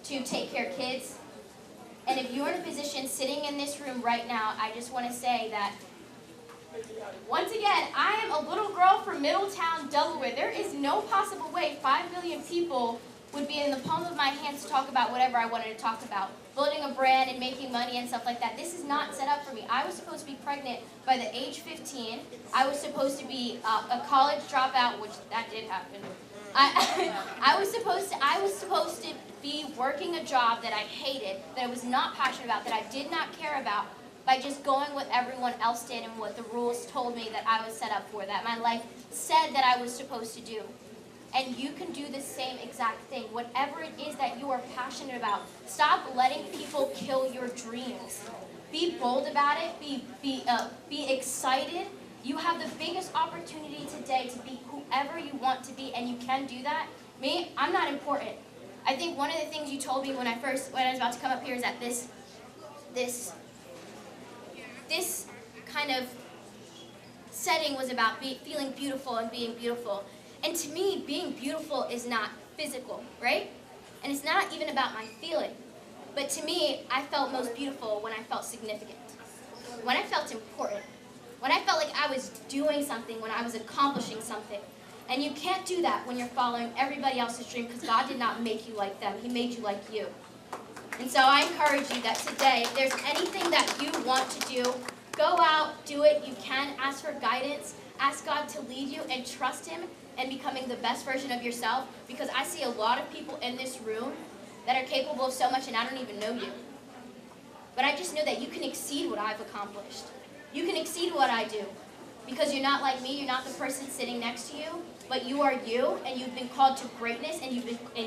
to take care of kids. And if you're in a position sitting in this room right now, I just want to say that, once again, I am a little girl from Middletown, Delaware. There is no possible way 5 million people would be in the palm of my hands to talk about whatever I wanted to talk about. Building a brand and making money and stuff like that. This is not set up for me. I was supposed to be pregnant by the age 15. I was supposed to be a college dropout, which that did happen. I was supposed to be working a job that I hated, that I was not passionate about, that I did not care about, by just going what everyone else did and what the rules told me that I was set up for, that my life said that I was supposed to do. And you can do the same exact thing. Whatever it is that you are passionate about, stop letting people kill your dreams. Be bold about it. Be excited. You have the biggest opportunity today to be whoever you want to be, and you can do that. Me, I'm not important. I think one of the things you told me when I was about to come up here is that this kind of setting was about feeling beautiful and being beautiful. And to me, being beautiful is not physical, right? And it's not even about my feeling. But to me, I felt most beautiful when I felt significant, when I felt important, when I felt like I was doing something, when I was accomplishing something. And you can't do that when you're following everybody else's dream, because God did not make you like them. He made you like you. And so I encourage you that today, if there's anything that you want to do, go out, do it. You can ask for guidance, ask God to lead you, and trust Him in becoming the best version of yourself, because I see a lot of people in this room that are capable of so much, and I don't even know you. But I just know that you can exceed what I've accomplished. You can exceed what I do, because you're not like me. You're not the person sitting next to you, but you are you, and you've been called to greatness, and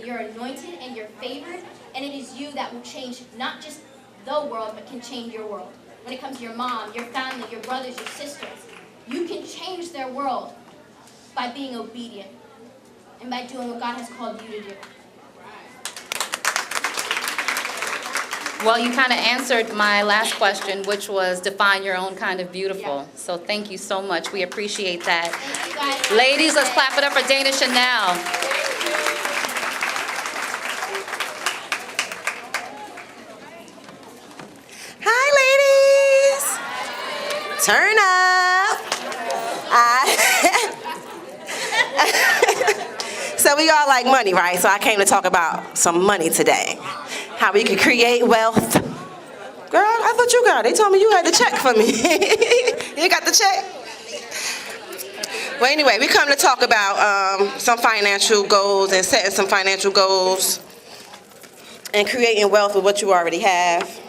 you're anointed, and you're favored, and it is you that will change not just the world, but can change your world. When it comes to your mom, your family, your brothers, your sisters, you can change their world by being obedient and by doing what God has called you to do. Well, you kind of answered my last question, which was define your own kind of beautiful. Yeah. So thank you so much. We appreciate that. Ladies, let's clap it up for Dana Chanel. Hi, ladies. Turn up. So we all like money, right? So I came to talk about some money today. How we can create wealth. Girl, I thought you got it. They told me you had the check for me. You got the check? Well, anyway, we come to talk about some financial goals and setting some financial goals and creating wealth with what you already have.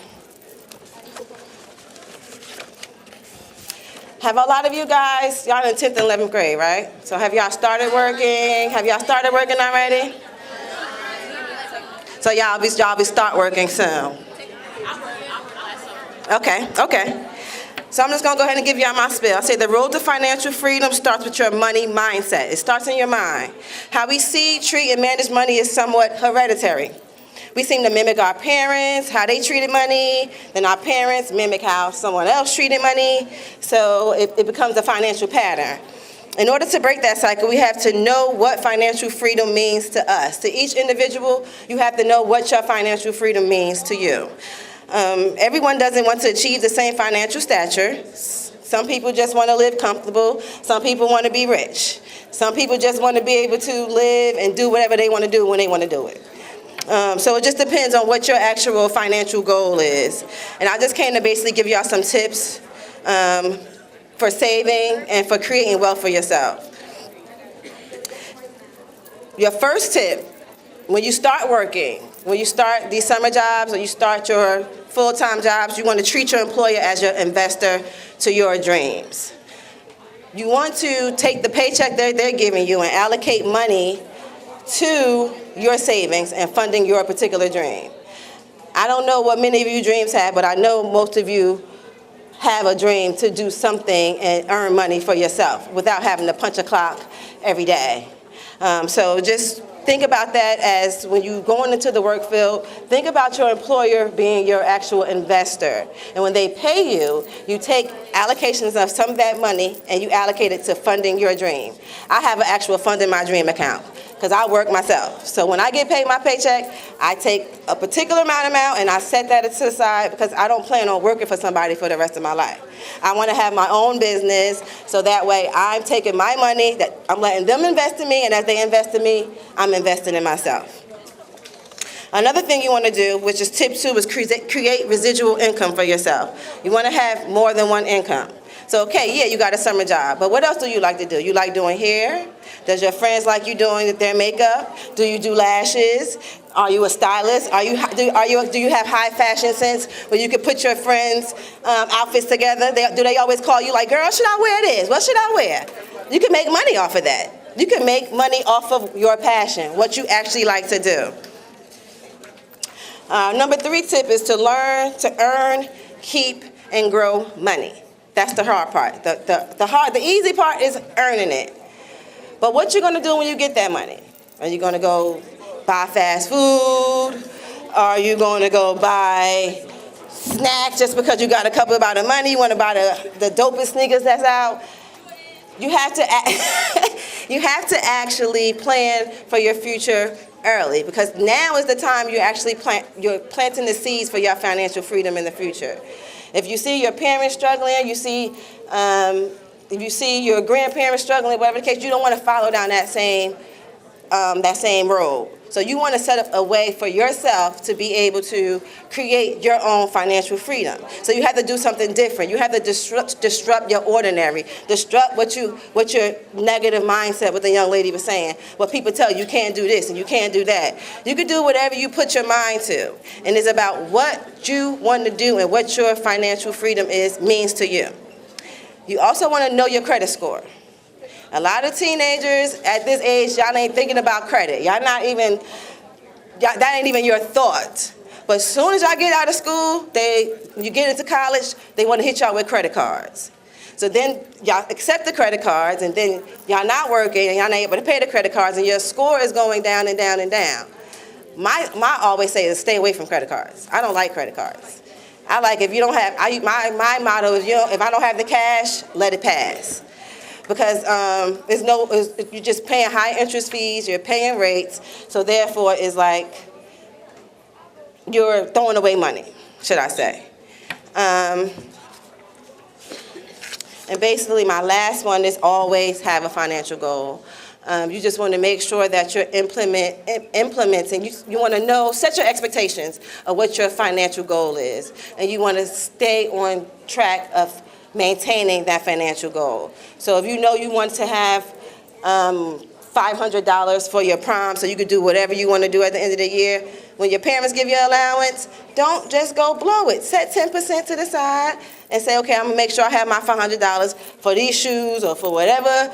Have a lot of you guys, y'all in 10th and 11th grade, right? So have y'all started working? Have y'all started working already? So y'all be start working soon. Okay. So I'm just gonna go ahead and give y'all my spiel. I say the road to financial freedom starts with your money mindset. It starts in your mind. How we see, treat, and manage money is somewhat hereditary. We seem to mimic our parents, how they treated money, then our parents mimic how someone else treated money, so it becomes a financial pattern. In order to break that cycle, we have to know what financial freedom means to us. To each individual, you have to know what your financial freedom means to you. Everyone doesn't want to achieve the same financial stature. Some people just want to live comfortable. Some people want to be rich. Some people just want to be able to live and do whatever they want to do when they want to do it. So it just depends on what your actual financial goal is. And I just came to basically give y'all some tips for saving and for creating wealth for yourself. Your first tip, when you start working, when you start these summer jobs or you start your full-time jobs, you want to treat your employer as your investor to your dreams. You want to take the paycheck that they're giving you and allocate money to your savings and funding your particular dream. I don't know what many of you dreams have, but I know most of you have a dream to do something and earn money for yourself without having to punch a clock every day. So just think about that as when you're going into the work field, think about your employer being your actual investor. And when they pay you, you take allocations of some of that money and you allocate it to funding your dream. I have an actual funding my dream account because I work myself. So when I get paid my paycheck, I take a particular amount and I set that to the side because I don't plan on working for somebody for the rest of my life. I want to have my own business so that way I'm taking my money, that I'm letting them invest in me, and as they invest in me, I'm investing in myself. Another thing you want to do, which is tip 2, is create residual income for yourself. You want to have more than one income. So, okay, yeah, you got a summer job, but what else do you like to do? You like doing hair? Does your friends like you doing their makeup? Do you do lashes? Are you a stylist? Do you have high fashion sense where you can put your friends' outfits together? Do they always call you like, girl, should I wear this? What should I wear? You can make money off of that. You can make money off of your passion, what you actually like to do. Number 3 tip is to learn to earn, keep, and grow money. That's the hard part. The easy part is earning it. But what you gonna do when you get that money? Are you gonna go buy fast food? Are you gonna go buy snacks just because you got a couple amount of money? You wanna buy the dopest sneakers that's out? You have to actually plan for your future early, because now is the time you're planting the seeds for your financial freedom in the future. If you see your parents struggling, if you see your grandparents struggling, whatever the case, you don't want to follow down that same road. So you want to set up a way for yourself to be able to create your own financial freedom. So you have to do something different. You have to disrupt your ordinary, disrupt what your negative mindset, what the young lady was saying, what people tell you can't do this and you can't do that. You can do whatever you put your mind to. And it's about what you want to do and what your financial freedom means to you. You also want to know your credit score. A lot of teenagers at this age, y'all ain't thinking about credit. That ain't even your thought. But as soon as y'all get out of school, you get into college, they want to hit y'all with credit cards. So then y'all accept the credit cards, and then y'all not working, and y'all not able to pay the credit cards, and your score is going down and down and down. My always say is stay away from credit cards. I don't like credit cards. I like if you don't have, my motto is, if I don't have the cash, let it pass. Because you're just paying high interest fees, you're paying rates, so therefore it's like you're throwing away money, should I say. And basically my last one is always have a financial goal. You just want to make sure that you're implementing. You want to set your expectations of what your financial goal is. And you want to stay on track of maintaining that financial goal. So if you know you want to have $500 for your prom so you could do whatever you want to do at the end of the year, when your parents give you an allowance, don't just go blow it. Set 10% to the side and say, okay, I'm going to make sure I have my $500 for these shoes or for whatever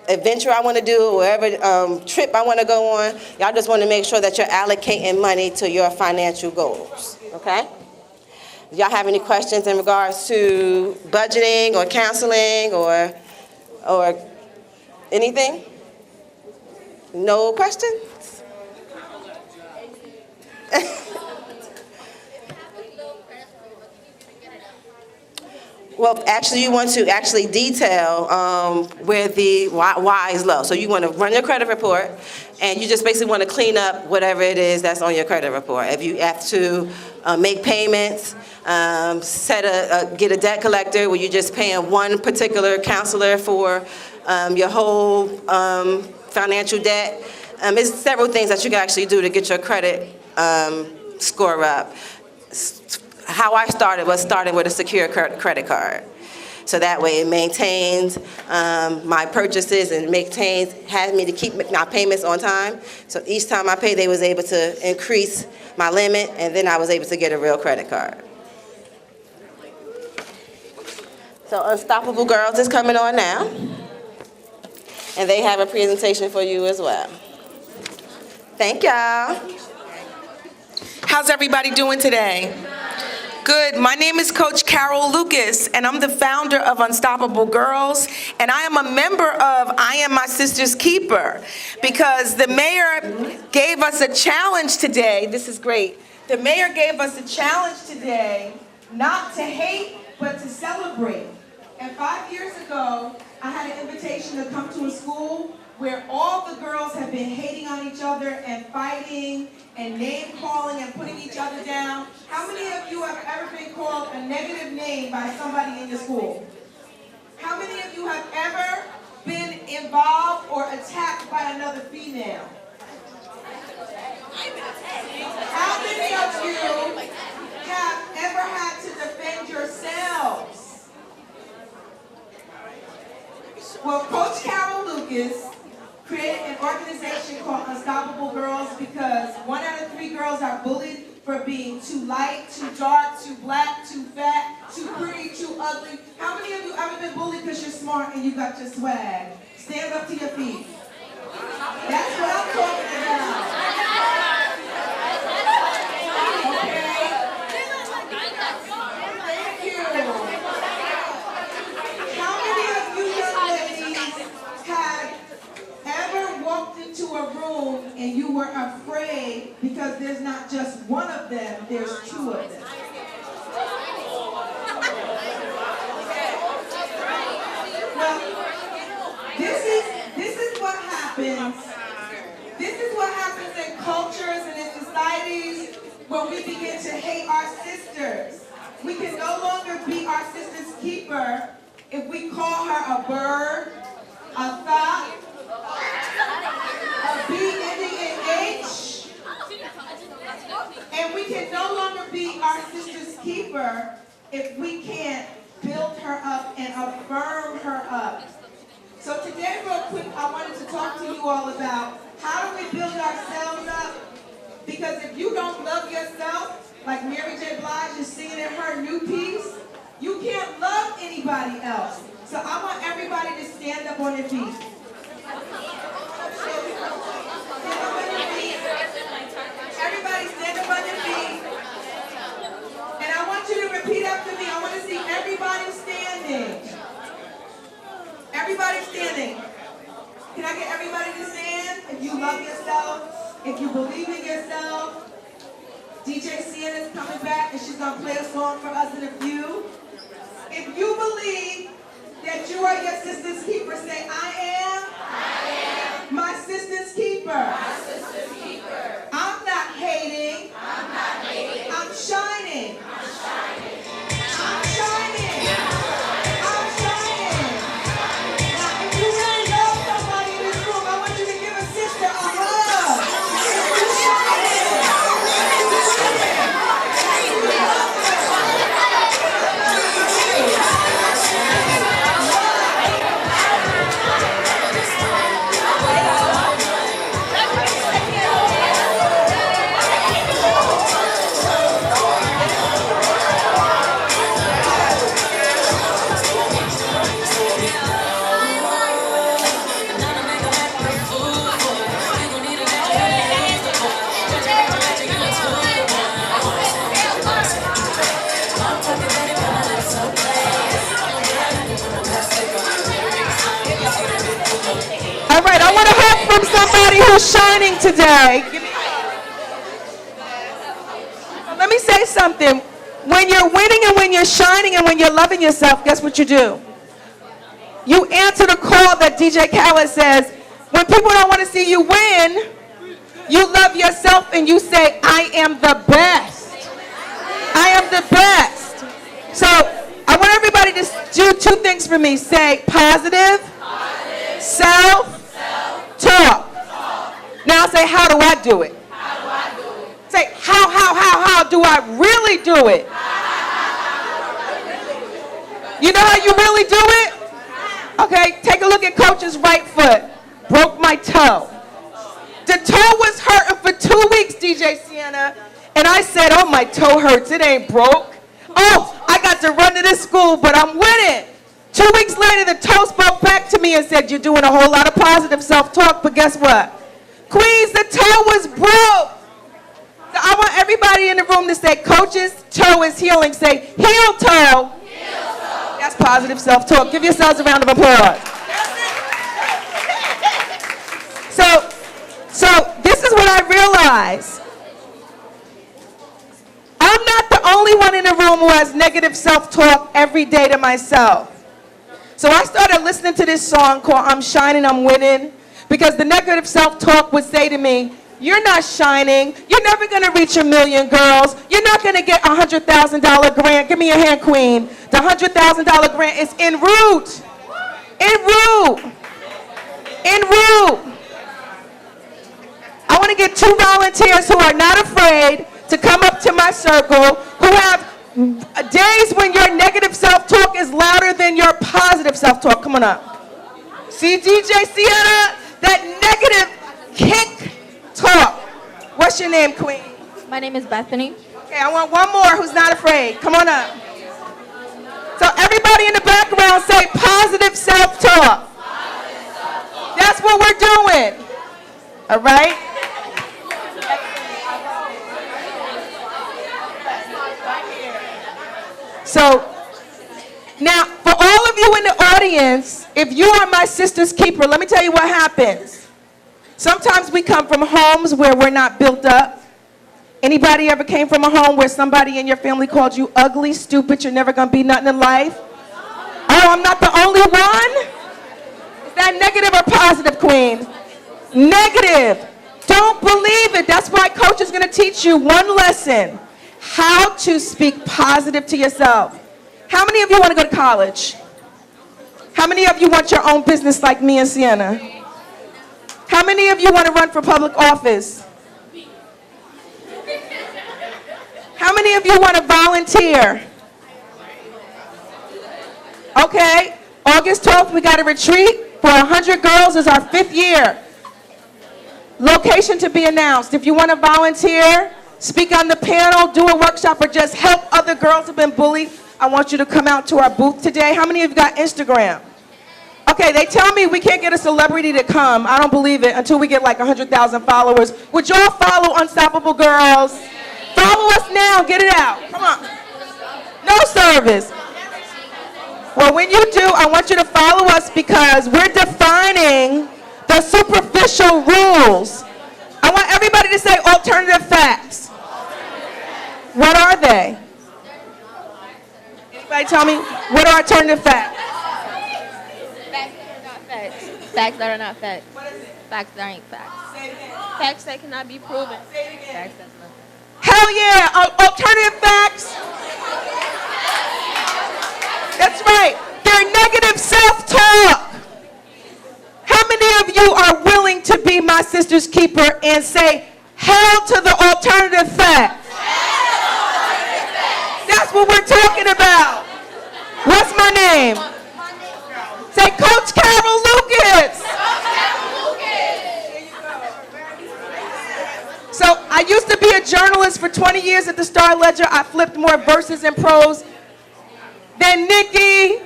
adventure I want to do, or whatever trip I want to go on. Y'all just want to make sure that you're allocating money to your financial goals, okay? Do y'all have any questions in regards to budgeting or counseling or anything? No questions? Well, actually, you want to actually detail where the why is low. So you want to run your credit report, and you just basically want to clean up whatever it is that's on your credit report. If you have to make payments, get a debt collector where you're just paying one particular counselor for your whole financial debt. There's several things that you can actually do to get your credit score up. How I started was starting with a secure credit card. So that way it maintains my purchases and has me to keep my payments on time. So each time I paid, they was able to increase my limit, and then I was able to get a real credit card. So Unstoppable Girls is coming on now. And they have a presentation for you as well. Thank y'all. How's everybody doing today? Good. My name is Coach Carol Lucas, and I'm the founder of Unstoppable Girls, and I am a member of I Am My Sister's Keeper, because the mayor gave us a challenge today. This is great. The mayor gave us a challenge today, not to hate, but to celebrate. And 5 years ago, I had an invitation to come to a school where all the girls have been hating on each other and fighting and name-calling and putting each other down. How many of you have ever been called a negative name by somebody in your school? How many of you have ever been involved or attacked by another female? How many of you have ever had to defend yourselves? organization called Unstoppable Girls because 1 out of 3 girls are bullied for being too light, too dark, too black, too fat, too pretty, too ugly. How many of you ever been bullied because you're smart and you got your swag? Stand up to your feet. That's what I'm talking about. Okay? Thank you. How many of you young ladies have ever walked into a room and you were afraid because there's not just one of them, there's 2 of them? Well, this is what happens. This is what happens in cultures and in societies when we begin to hate our sisters. We can no longer be our sister's keeper if we call her a bird, a thought, a B ending in H. And we can no longer be our sister's keeper if we can't build her up and affirm her up. So today, real quick, I wanted to talk to you all about how do we build ourselves up? Because if you don't love yourself, like Mary J. Blige is singing in her new piece, you can't love anybody else. So I want everybody to stand up on their feet. Everybody stand up on your feet. And I want you to repeat after me. I want to see everybody standing. Everybody standing. Can I get everybody to stand? If you love yourself, if you believe in yourself. DJ Sienna is coming back and she's going to play a song for us in a few. If you believe that you are your sister's keeper, say, I am my sister's keeper. I'm not hating. I'm shining. I'm shining. I'm shining. Now, if you really love somebody in this room, I want you to give a sister a hug. You're shining. All right, I want to hear from somebody who's shining today. Let me say something. When you're winning and when you're shining and when you're loving yourself, guess what you do? You answer the call that DJ Khaled says. When people don't want to see you win, you love yourself and you say, I am the best. I am the best. So I want everybody to do 2 things for me. Say positive. Self-talk. Now say, how do I do it? Say, how do I really do it? You know how you really do it? Okay, take a look at Coach's right foot. Broke my toe. The toe was hurting for 2 weeks, DJ Sienna. And I said, oh, my toe hurts. It ain't broke. Oh, I got to run to this school, but I'm winning. 2 weeks later, the toe spoke back to me and said, you're doing a whole lot of positive self-talk, but guess what? Queens, the toe was broke. So I want everybody in the room to say, Coach's toe is healing. Say, heel toe. That's positive self-talk. Give yourselves a round of applause. So this is what I realized. I'm not the only one in the room who has negative self-talk every day to myself. So I started listening to this song called I'm Shining, I'm Winning, because the negative self-talk would say to me, you're not shining, you're never going to reach 1 million girls, you're not going to get a $100,000 grant. Give me a hand, Queen. The $100,000 grant is en route. En route. En route. I want to get 2 volunteers who are not afraid to come up to my circle, who have days when your negative self-talk is louder than your positive self-talk. Come on up. See, DJ Sienna, that negative kick talk. What's your name, Queen? My name is Bethany. Okay, I want one more who's not afraid. Come on up. So everybody in the background say positive self-talk. That's what we're doing. All right? So now, for all of you in the audience, if you are my sister's keeper, let me tell you what happens. Sometimes we come from homes where we're not built up. Anybody ever came from a home where somebody in your family called you ugly, stupid, you're never gonna be nothing in life? Oh, I'm not the only one? Is that negative or positive, Queen? Negative. Don't believe it. That's why Coach is gonna teach you one lesson. How to speak positive to yourself. How many of you want to go to college? How many of you want your own business like me and Sienna? How many of you want to run for public office? How many of you want to volunteer? Okay, August 12th, we got a retreat for 100 girls. It's our 5th year. Location to be announced. If you want to volunteer, speak on the panel, do a workshop, or just help other girls who've been bullied, I want you to come out to our booth today. How many of you got Instagram? Okay, they tell me we can't get a celebrity to come. I don't believe it until we get like 100,000 followers. Would y'all follow Unstoppable Girls? Follow us now, get it out. Come on. No service. Well, when you do, I want you to follow us because we're defining the superficial rules. I want everybody to say alternative facts. What are they? Anybody tell me, what are alternative facts? Facts that are not facts. Facts that ain't facts. Facts that cannot be proven. Facts that's not. Hell yeah, alternative facts. That's right. They're negative self-talk. How many of you are willing to be my sister's keeper and say, hell to the alternative facts? That's what we're talking about. What's my name? Say Coach Carol Lucas. So I used to be a journalist for 20 years at the Star Ledger. I flipped more verses and prose than Nikki,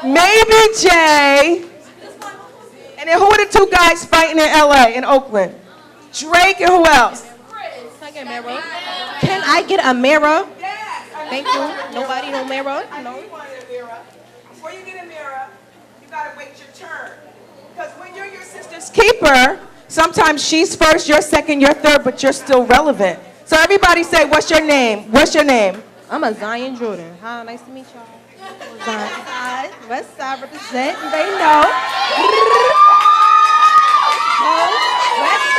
maybe Jay, and then who are the two guys fighting in LA, in Oakland? Drake and who else? Can I get a mirror? Thank you. Nobody, no mirror? No. Before you get a mirror, you gotta wait your turn. Because when you're your sister's keeper, sometimes she's first, you're second, you're third, but you're still relevant. So everybody say, what's your name? What's your name? I'm a Zion Jordan. Hi, nice to meet y'all. Zion. West Side represent. You already know. West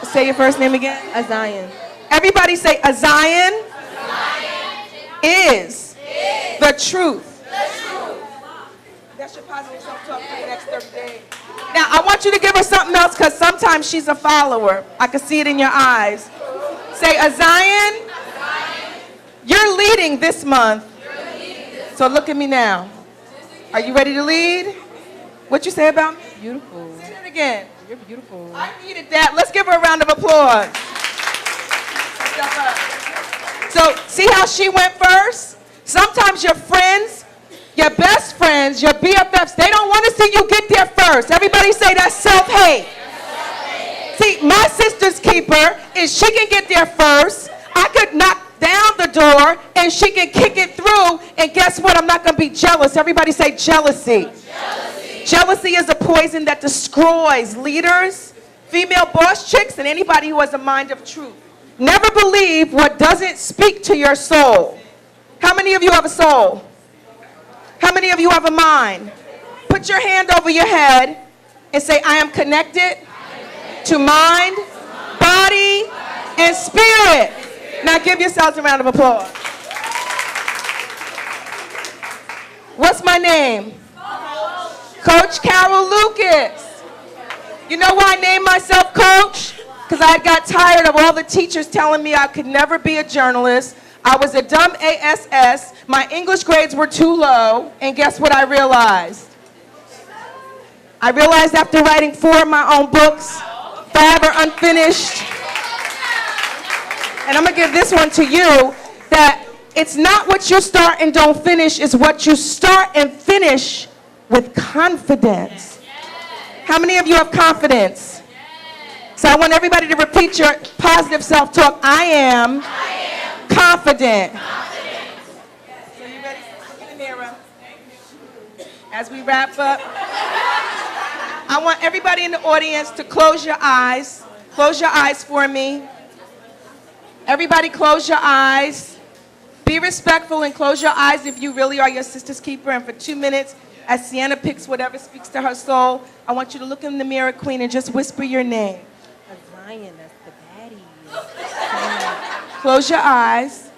Side. Say your first name again. A Zion. Everybody say, a Zion is the truth. That's your positive self-talk for the next 30 days. Now, I want you to give her something else because sometimes she's a follower. I can see it in your eyes. Say, a Zion, you're leading this month. So look at me now. Are you ready to lead? What you say about me? Beautiful. Say it again. You're beautiful. I needed that. Let's give her a round of applause. So, see how she went first? Sometimes your friends, your best friends, your BFFs, they don't want to see you get there first. Everybody say that's self-hate. See, my sister's keeper is she can get there first. I could knock down the door and she can kick it through. And guess what? I'm not going to be jealous. Everybody say jealousy. Jealousy is a poison that destroys leaders, female boss chicks, and anybody who has a mind of truth. Never believe what doesn't speak to your soul. How many of you have a soul? How many of you have a mind? Put your hand over your head and say, I am connected to mind, body, and spirit. Now give yourselves a round of applause. What's my name? Coach Carol Lucas. You know why I named myself Coach? Because I got tired of all the teachers telling me I could never be a journalist. I was a dumb ASS. My English grades were too low. And guess what I realized? I realized after writing 4 of my own books, 5 are unfinished, and I'm gonna give this one to you, that it's not what you start and don't finish, it's what you start and finish with confidence. How many of you have confidence? So I want everybody to repeat your positive self-talk. I am confident. So you ready? Look in the mirror. As we wrap up, I want everybody in the audience to close your eyes. Close your eyes for me. Everybody close your eyes. Be respectful and close your eyes if you really are your sister's keeper. And for 2 minutes, as Sienna picks whatever speaks to her soul, I want you to look in the mirror, Queen, and just whisper your name. Zion, that's the baddie. Close your eyes.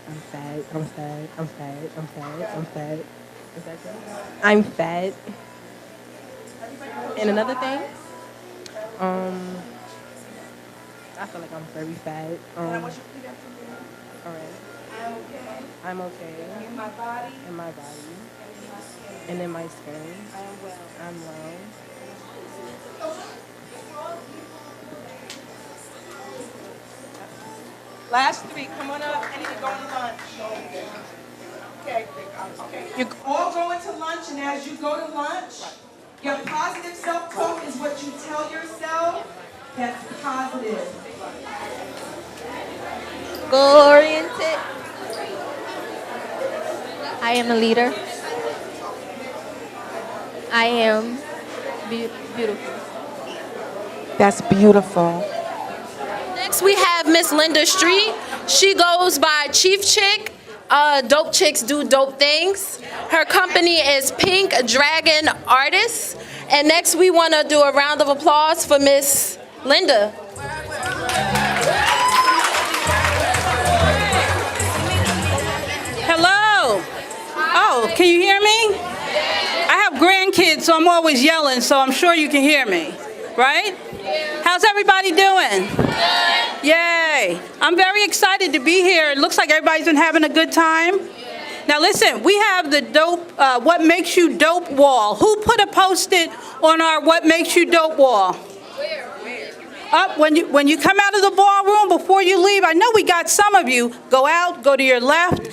I'm fat, I'm fat, I'm fat, I'm fat, I'm fat. Is that good? I'm fat. And another thing, I feel like I'm very fat. All right. I'm okay. In my body. In my body. And in my skin. I'm well. Last 3, come on up. I need to go to lunch. Okay. You're all going to lunch, and as you go to lunch, your positive self-talk is what you tell yourself that's positive. Goal-oriented. I am a leader. I am beautiful. That's beautiful. Next we have Miss Linda Street. She goes by Chief Chick. Dope Chicks Do Dope Things. Her company is Pink Dragon Artists. And next we want to do a round of applause for Miss Linda. Hello. Oh, can you hear me? I have grandkids, so I'm always yelling, so I'm sure you can hear me, right? How's everybody doing? Yay. I'm very excited to be here. It looks like everybody's been having a good time. Now listen, we have the dope, What Makes You Dope wall. Who put a Post-it on our What Makes You Dope wall? Up when you come out of the ballroom, before you leave, I know we got some of you, go out, go to your left,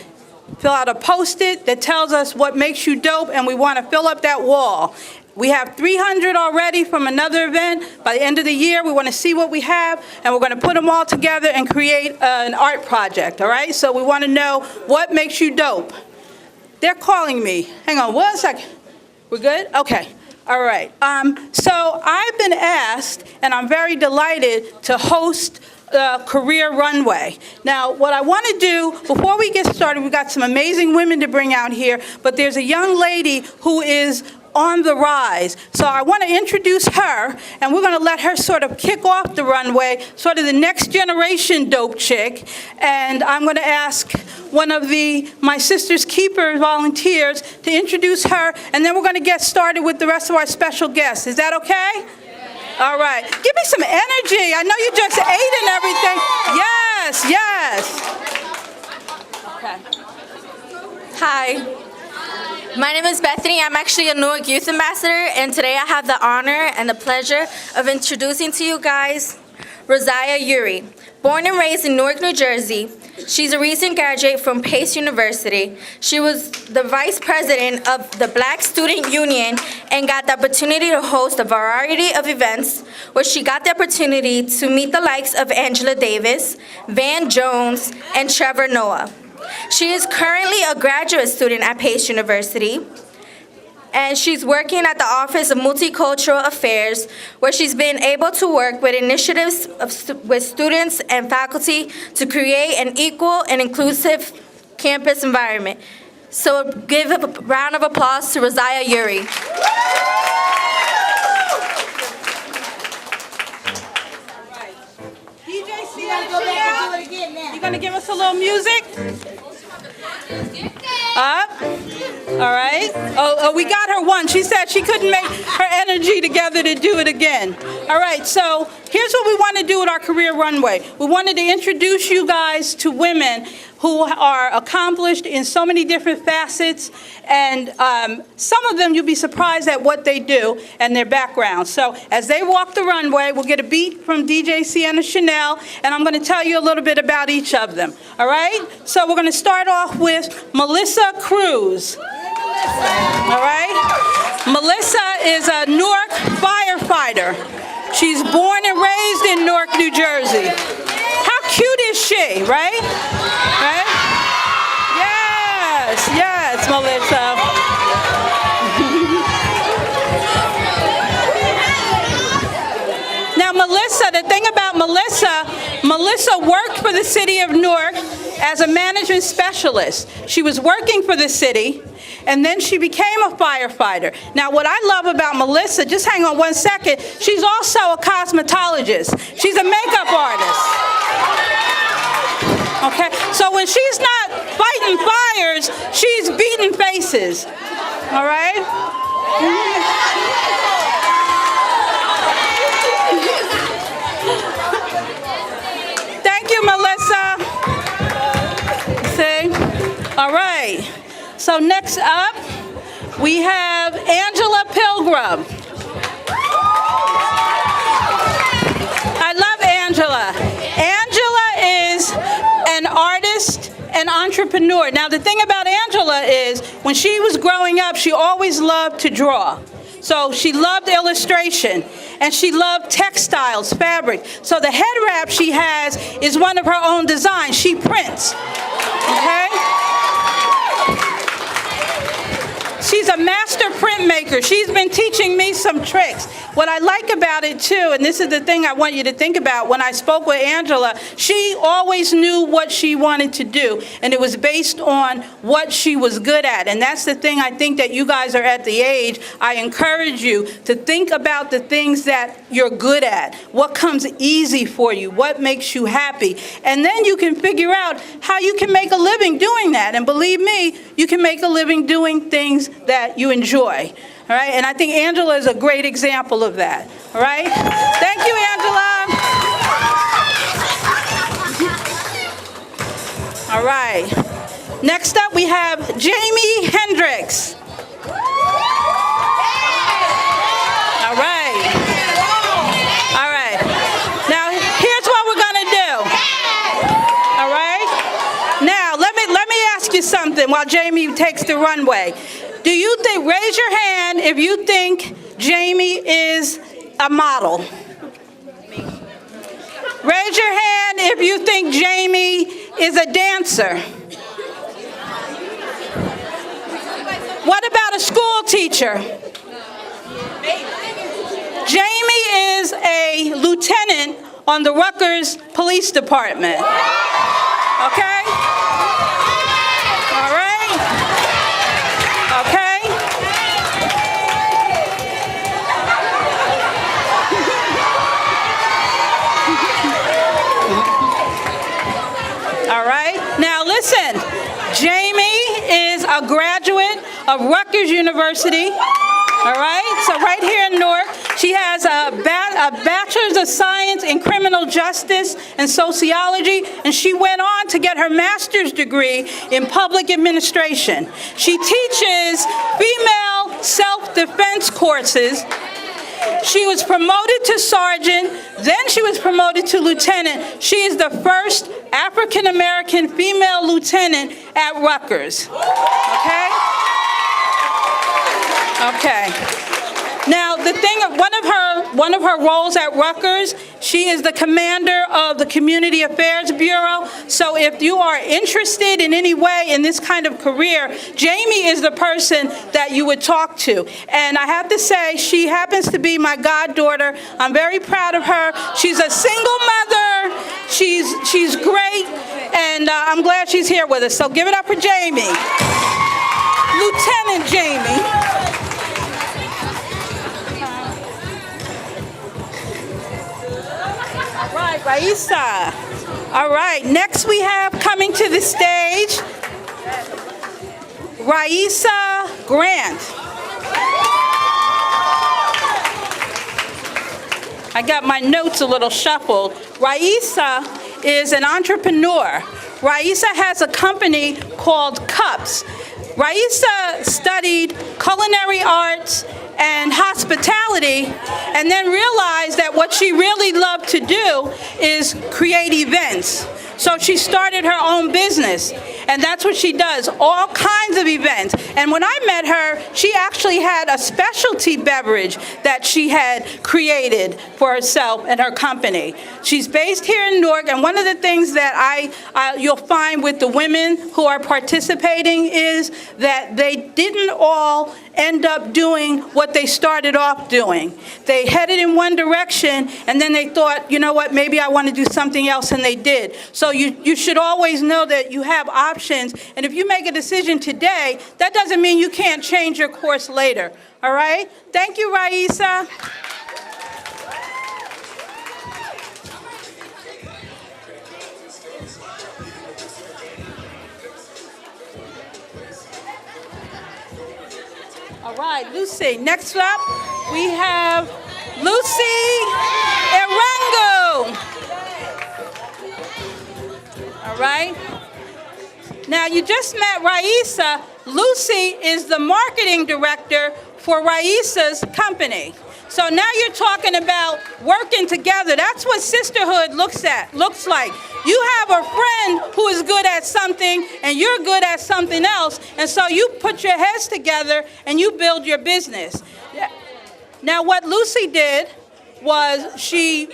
fill out a Post-it that tells us what makes you dope, and we want to fill up that wall. We have 300 already from another event. By the end of the year, we want to see what we have, and we're going to put them all together and create an art project, all right? So we want to know what makes you dope. They're calling me. Hang on 1 second. We're good? Okay. All right. So I've been asked, and I'm very delighted, to host Career Runway. Now, what I want to do, before we get started, we've got some amazing women to bring out here, but there's a young lady who is on the rise. So I want to introduce her, and we're going to let her sort of kick off the runway, sort of the next generation dope chick. And I'm going to ask one of my sister's keeper volunteers to introduce her, and then we're going to get started with the rest of our special guests. Is that okay? All right. Give me some energy. I know you just ate and everything. Yes, yes. Okay. Hi. My name is Bethany. I'm actually a Newark Youth Ambassador, and today I have the honor and the pleasure of introducing to you guys Rosiah Yuri. Born and raised in Newark, New Jersey, she's a recent graduate from Pace University. She was the vice president of the Black Student Union and got the opportunity to host a variety of events where she got the opportunity to meet the likes of Angela Davis, Van Jones, and Trevor Noah. She is currently a graduate student at Pace University, and she's working at the Office of Multicultural Affairs, where she's been able to work with initiatives with students and faculty to create an equal and inclusive campus environment. So give a round of applause to Rosiah Yuri. You gonna give us a little music? Up. All right. Oh, we got her her once. She said she couldn't make her energy together to do it again. All right, so here's what we want to do with our career runway. We wanted to introduce you guys to women who are accomplished in so many different facets, and some of them you'll be surprised at what they do and their background. So as they walk the runway, we'll get a beat from DJ Sienna Chanel, and I'm going to tell you a little bit about each of them. All right? So we're going to start off with Melissa Cruz. All right? Melissa is a Newark firefighter. She's born and raised in Newark, New Jersey. How cute is she, right? Right? Yes, yes, Melissa. Now, Melissa, the thing about Melissa worked for the city of Newark as a management specialist. She was working for the city, and then she became a firefighter. Now, what I love about Melissa, just hang on one second, she's also a cosmetologist. She's a makeup artist. Okay, so when she's not fighting fires, she's beating faces. All right? Thank you, Melissa. See? All right. So next up, we have Angela Pilgrim. I love Angela. Angela is an artist and entrepreneur. Now, the thing about Angela is when she was growing up, she always loved to draw. So she loved illustration, and she loved textiles, fabric. So the head wrap she has is one of her own designs. She prints, okay? She's a master printmaker. She's been teaching me some tricks. What I like about it too, and this is the thing I want you to think about, when I spoke with Angela, she always knew what she wanted to do, and it was based on what she was good at. And that's the thing I think that you guys are at the age. I encourage you to think about the things that you're good at, what comes easy for you, what makes you happy. And then you can figure out how you can make a living doing that. And believe me, you can make a living doing things that you enjoy. All right, and I think Angela is a great example of that. All right, thank you, Angela. All right, next up we have Jimi Hendrix. All right, all right. Now here's what we're gonna do. All right. Now let me ask you something while Jamie takes the runway. Do you think, raise your hand if you think Jamie is a model. Raise your hand if you think Jamie is a dancer. What about a school teacher? Jamie is a lieutenant on the Rutgers Police Department. Okay? All right? Okay? All right? Now listen, Jamie is a graduate of Rutgers University. All right? So right here in Newark, she has a Bachelor's of Science in Criminal Justice and Sociology, and she went on to get her master's degree in Public Administration. She teaches female self-defense courses. She was promoted to sergeant, then she was promoted to lieutenant. She is the first African-American female lieutenant at Rutgers. Okay? Okay. Now, the thing, one of her roles at Rutgers, she is the commander of the Community Affairs Bureau. So if you are interested in any way in this kind of career, Jamie is the person that you would talk to. And I have to say, she happens to be my goddaughter. I'm very proud of her. She's a single mother. She's great, and I'm glad she's here with us. So give it up for Jamie. Lieutenant Jamie. All right, Raisa. All right, next we have coming to the stage, Raisa Grant. I got my notes a little shuffled. Raisa is an entrepreneur. Raisa has a company called Cups. Raisa studied culinary arts and hospitality, and then realized that what she really loved to do is create events. So she started her own business, and that's what she does, all kinds of events. And when I met her, she actually had a specialty beverage that she had created for herself and her company. She's based here in Newark, and one of the things that you'll find with the women who are participating is that they didn't all end up doing what they started off doing. They headed in one direction, and then they thought, you know what, maybe I want to do something else, and they did. So you should always know that you have options, and if you make a decision today, that doesn't mean you can't change your course later, all right? Thank you, Raisa. All right, Lucy. Next up, we have Lucy Irangu. All right. Now, you just met Raisa. Lucy is the marketing director for Raisa's company. So now you're talking about working together. That's what sisterhood looks like. You have a friend who is good at something and you're good at something else, and so you put your heads together and you build your business. Now what Lucy did was she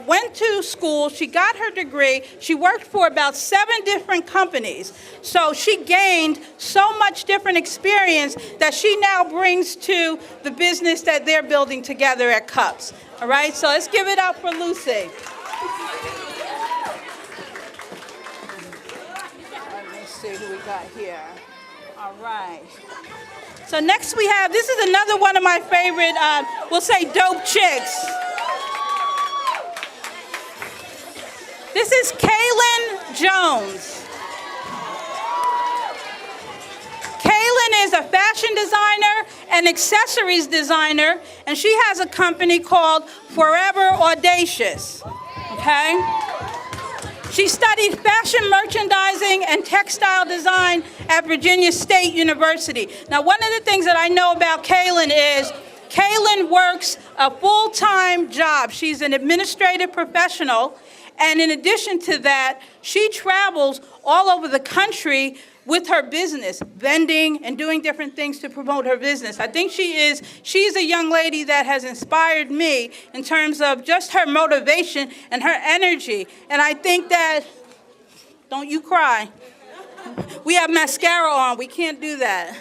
went to school, she got her degree, she worked for about 7 different companies. So she gained so much different experience that she now brings to the business that they're building together at Cups. All right, so let's give it up for Lucy. Let's see who we got here. All right. So next we have, this is another one of my favorite, we'll say dope chicks. This is Kaylin Jones. Kaylin is a fashion designer and accessories designer, and she has a company called Forever Audacious, okay? She studied fashion merchandising and textile design at Virginia State University. Now, one of the things that I know about Kaylin is Kaylin works a full-time job. She's an administrative professional, and in addition to that, she travels all over the country with her business, vending and doing different things to promote her business. I think she's a young lady that has inspired me in terms of just her motivation and her energy. And I think that, don't you cry. We have mascara on, we can't do that.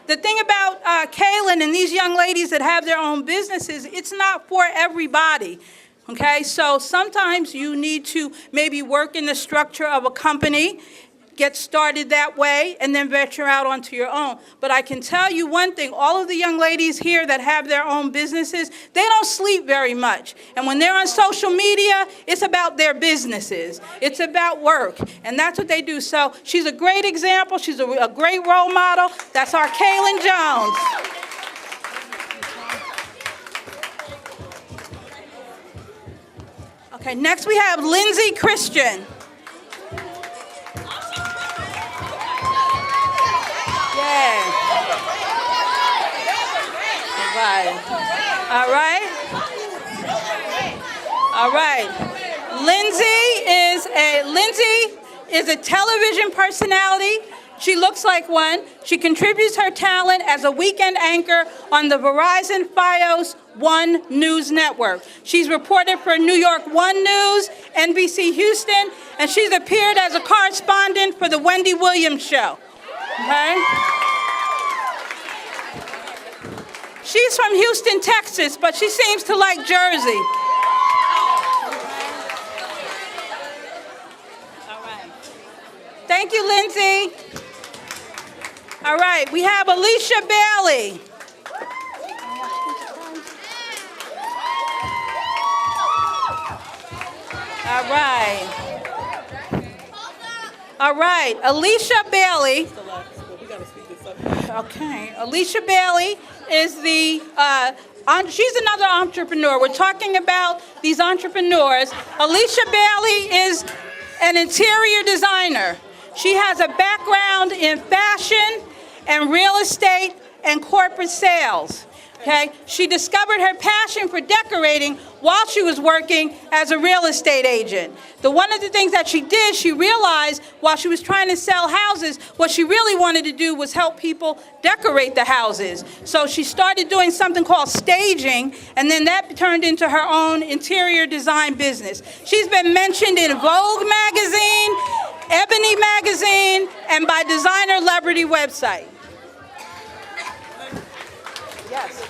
The thing about Kaylin and these young ladies that have their own businesses, it's not for everybody. Okay, so sometimes you need to maybe work in the structure of a company, get started that way, and then venture out onto your own. But I can tell you one thing, all of the young ladies here that have their own businesses, they don't sleep very much. And when they're on social media, it's about their businesses. It's about work, and that's what they do. So she's a great example. She's a great role model. That's our Kaylin Jones. Okay, next we have Lindsey Christian. Yeah. All right. All right. Lindsey is a television personality. She looks like one. She contributes her talent as a weekend anchor on the Verizon Fios One News Network. She's reported for New York One News, NBC Houston, and she's appeared as a correspondent for the Wendy Williams Show. Okay? She's from Houston, Texas, but she seems to like Jersey. All right. Thank you, Lindsey. All right, we have Alicia Bailey. All right. All right, Alicia Bailey. Okay, Alicia Bailey is the She's another entrepreneur. We're talking about these entrepreneurs. Alicia Bailey is an interior designer. She has a background in fashion and real estate and corporate sales. Okay? She discovered her passion for decorating while she was working as a real estate agent. One of the things that she did, she realized while she was trying to sell houses, what she really wanted to do was help people decorate the houses. So she started doing something called staging, and then that turned into her own interior design business. She's been mentioned in Vogue magazine, Ebony magazine, and by Designer Celebrity website. Yes.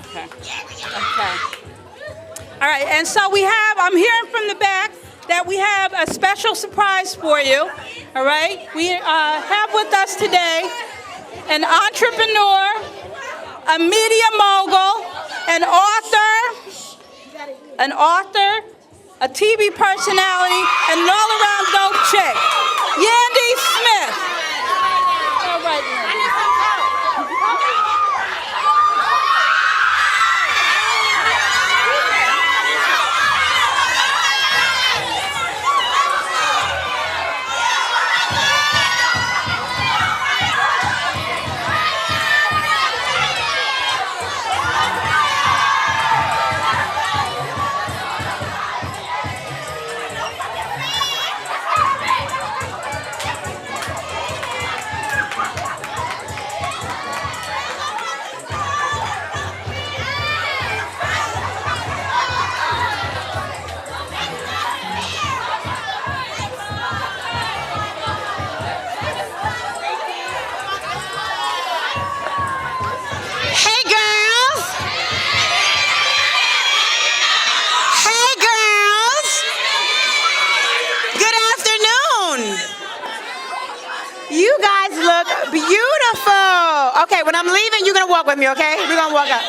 Okay. Okay. All right, and so I'm hearing from the back that we have a special surprise for you. All right, we have with us today an entrepreneur, a media mogul, an author, a TV personality, and an all-around dope chick, Yandy Smith. All right, Yandy. Okay, when I'm leaving, you're gonna walk with me, okay? We're gonna walk up.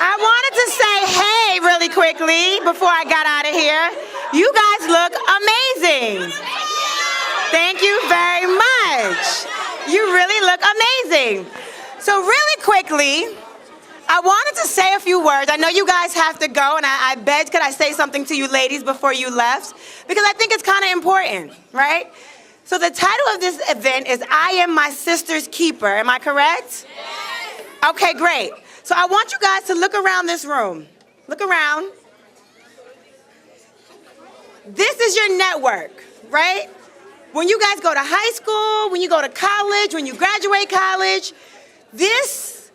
I wanted to say hey really quickly before I got out of here. You guys look amazing. Thank you very much. You really look amazing. So really quickly, I wanted to say a few words. I know you guys have to go, and I begged, could I say something to you ladies before you left? Because I think it's kind of important, right? So the title of this event is I Am My Sister's Keeper. Am I correct? Yes. Okay, great. So I want you guys to look around this room. Look around. This is your network, right? When you guys go to high school, when you go to college, when you graduate college, this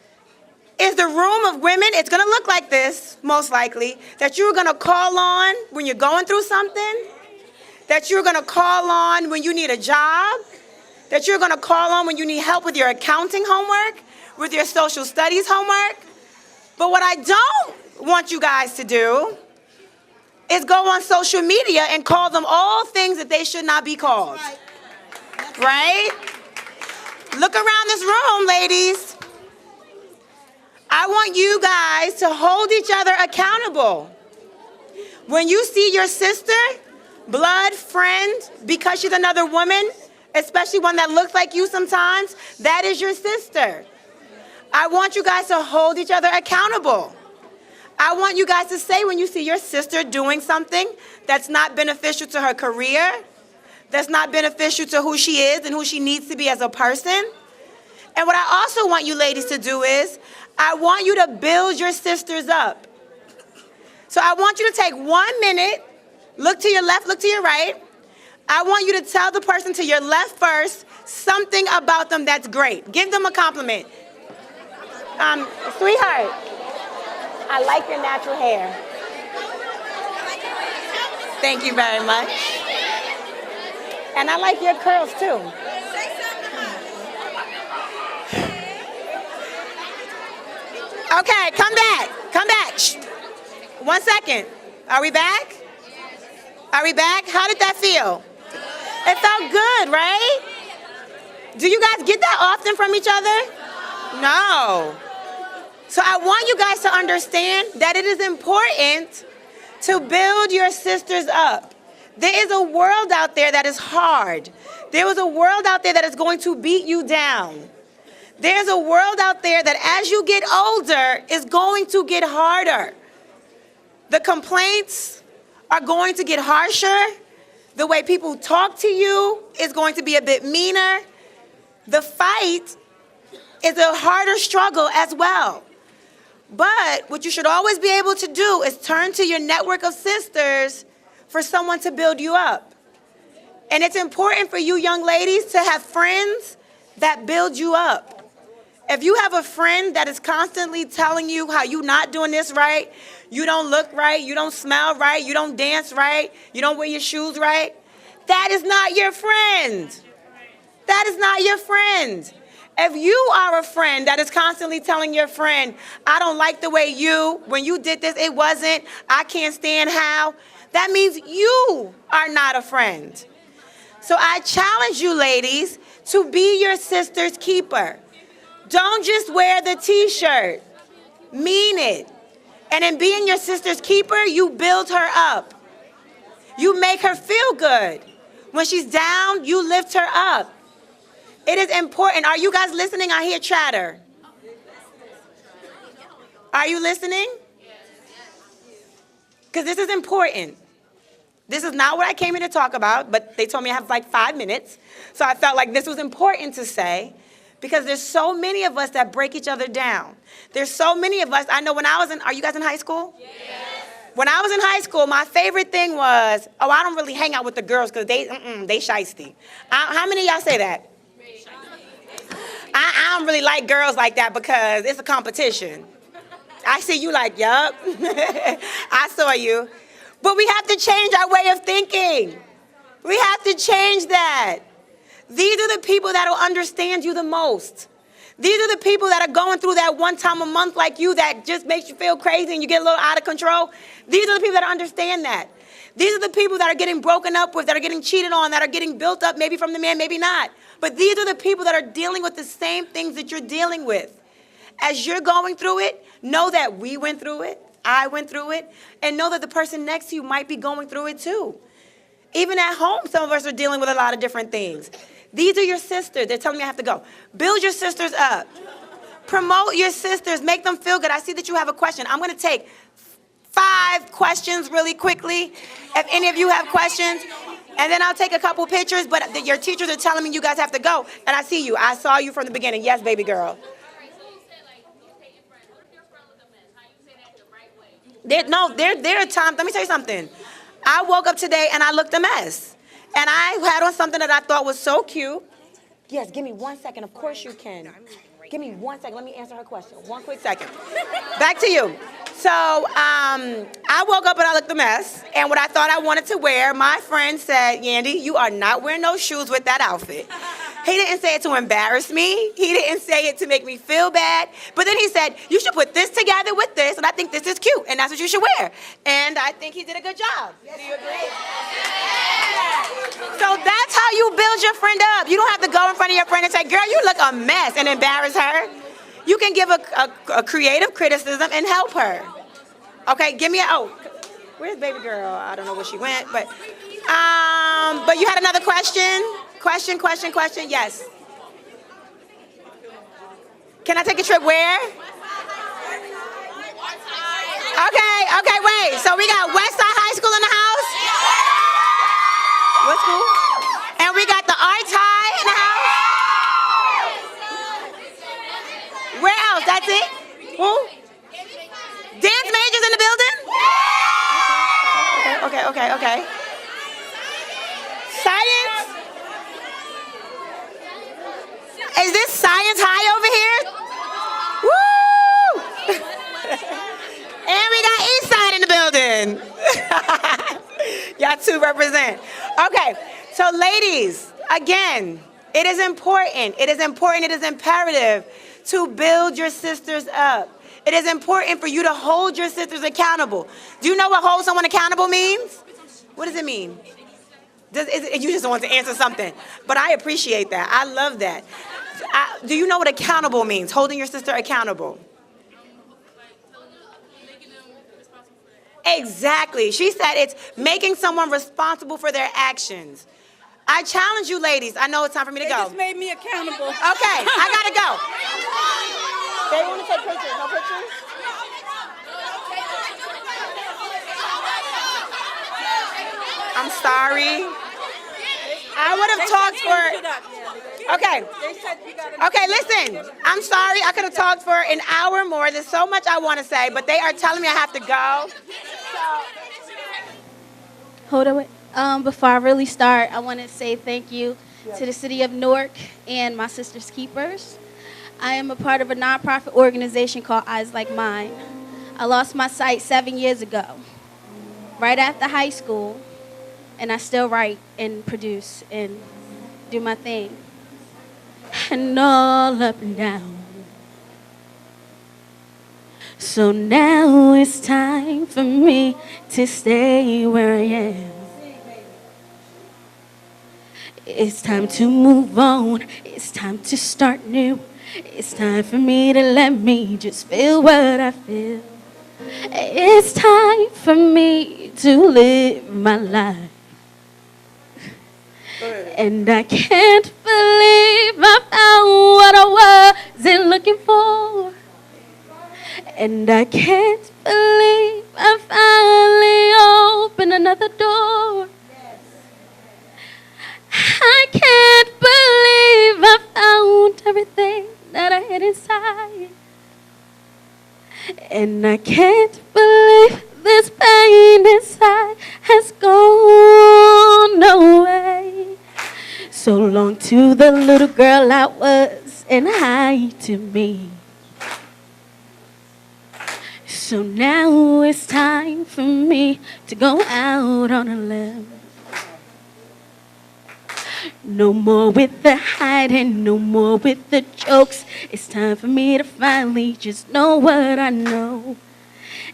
is the room of women. It's going to look like this, most likely, that you're going to call on when you're going through something, that you're going to call on when you need a job, that you're going to call on when you need help with your accounting homework, with your social studies homework. But what I don't want you guys to do is go on social media and call them all things that they should not be called. Right? Look around this room, ladies. I want you guys to hold each other accountable. When you see your sister, blood, friend, because she's another woman, especially one that looks like you sometimes, that is your sister. I want you guys to hold each other accountable. I want you guys to say when you see your sister doing something that's not beneficial to her career, that's not beneficial to who she is and who she needs to be as a person. And what I also want you ladies to do is, I want you to build your sisters up. So I want you to take 1 minute, look to your left, look to your right. I want you to tell the person to your left first something about them that's great. Give them a compliment. Sweetheart, I like your natural hair. Thank you very much. And I like your curls too. Okay, come back. Come back. Shh. 1 second. Are we back? Are we back? How did that feel? It felt good, right? Do you guys get that often from each other? No. So I want you guys to understand that it is important to build your sisters up. There is a world out there that is hard. There is a world out there that is going to beat you down. There's a world out there that as you get older is going to get harder. The complaints are going to get harsher. The way people talk to you is going to be a bit meaner. The fight is a harder struggle as well. But what you should always be able to do is turn to your network of sisters for someone to build you up. And it's important for you young ladies to have friends that build you up. If you have a friend that is constantly telling you how you're not doing this right, you don't look right, you don't smell right, you don't dance right, you don't wear your shoes right, that is not your friend. That is not your friend. If you are a friend that is constantly telling your friend, I don't like the way when you did this, it wasn't, I can't stand how, that means you are not a friend. So I challenge you ladies to be your sister's keeper. Don't just wear the t-shirt, mean it. And in being your sister's keeper, you build her up. You make her feel good. When she's down, you lift her up. It is important. Are you guys listening? I hear chatter. Are you listening? Because this is important. This is not what I came here to talk about, but they told me I have like 5 minutes. So I felt like this was important to say because there's so many of us that break each other down. There's so many of us. I know when I was are you guys in high school? Yes. When I was in high school, my favorite thing was, I don't really hang out with the girls because they shiesty. How many of y'all say that? I don't really like girls like that because it's a competition. I see you like, yup. I saw you. But we have to change our way of thinking. We have to change that. These are the people that will understand you the most. These are the people that are going through that one time a month like you that just makes you feel crazy and you get a little out of control. These are the people that understand that. These are the people that are getting broken up with, that are getting cheated on, that are getting built up maybe from the man, maybe not. But these are the people that are dealing with the same things that you're dealing with. As you're going through it, know that we went through it, I went through it, and know that the person next to you might be going through it too. Even at home, some of us are dealing with a lot of different things. These are your sisters. They're telling me I have to go. Build your sisters up. Promote your sisters. Make them feel good. I see that you have a question. I'm going to take 5 questions really quickly. If any of you have questions, and then I'll take a couple pictures, but your teachers are telling me you guys have to go. And I see you. I saw you from the beginning. Yes, baby girl. There are times, let me tell you something. I woke up today and I looked a mess. And I had on something that I thought was so cute. Yes, give me 1 second. Of course you can. Give me 1 second. Let me answer her question. 1 quick second. Back to you. So I woke up and I looked a mess. And what I thought I wanted to wear, my friend said, Yandy, you are not wearing those shoes with that outfit. He didn't say it to embarrass me. He didn't say it to make me feel bad. But then he said, you should put this together with this, and I think this is cute, and that's what you should wear. And I think he did a good job. Do you agree? So that's how you build your friend up. You don't have to go in front of your friend and say, girl, you look a mess, and embarrass her. You can give a creative criticism and help her. Okay, give me where's baby girl? I don't know where she went, but you had another question? Question, yes. Can I take a trip where? Okay, wait. So we got Westside High School in the house? What school? And we got the Arts High in the house? Where else? That's it? Who? Dance majors in the building? Okay. Science? Is this Science High over here? Woo! And we got Eastside in the building. Y'all two represent. Okay, so ladies, again, it is important, it is imperative to build your sisters up. It is important for you to hold your sisters accountable. Do you know what hold someone accountable means? What does it mean? You just want to answer something, but I appreciate that. I love that. Do you know what accountable means? Holding your sister accountable. Exactly. She said it's making someone responsible for their actions. I challenge you ladies. I know it's time for me to go. They just made me accountable. Okay, I gotta go. They want to take pictures. No pictures? I'm sorry. I would have talked for. Okay. Okay, listen. I'm sorry. I could have talked for an hour more. There's so much I want to say, but they are telling me I have to go. Hold on. Before I really start, I want to say thank you to the City of Newark and my Sisters Keepers. I am a part of a nonprofit organization called Eyes Like Mine. I lost my sight 7 years ago, right after high school, and I still write and produce and do my thing. And all up and down. So now it's time for me to stay where I am. It's time to move on. It's time to start new. It's time for me to let me just feel what I feel. It's time for me to live my life. And I can't believe I found what I wasn't looking for. And I can't believe I finally opened another door. I can't believe I found everything that I had inside. And I can't believe this pain inside has gone away. So long to the little girl I was, and hi to me. So now it's time for me to go out on a limb. No more with the hiding, no more with the jokes. It's time for me to finally just know what I know.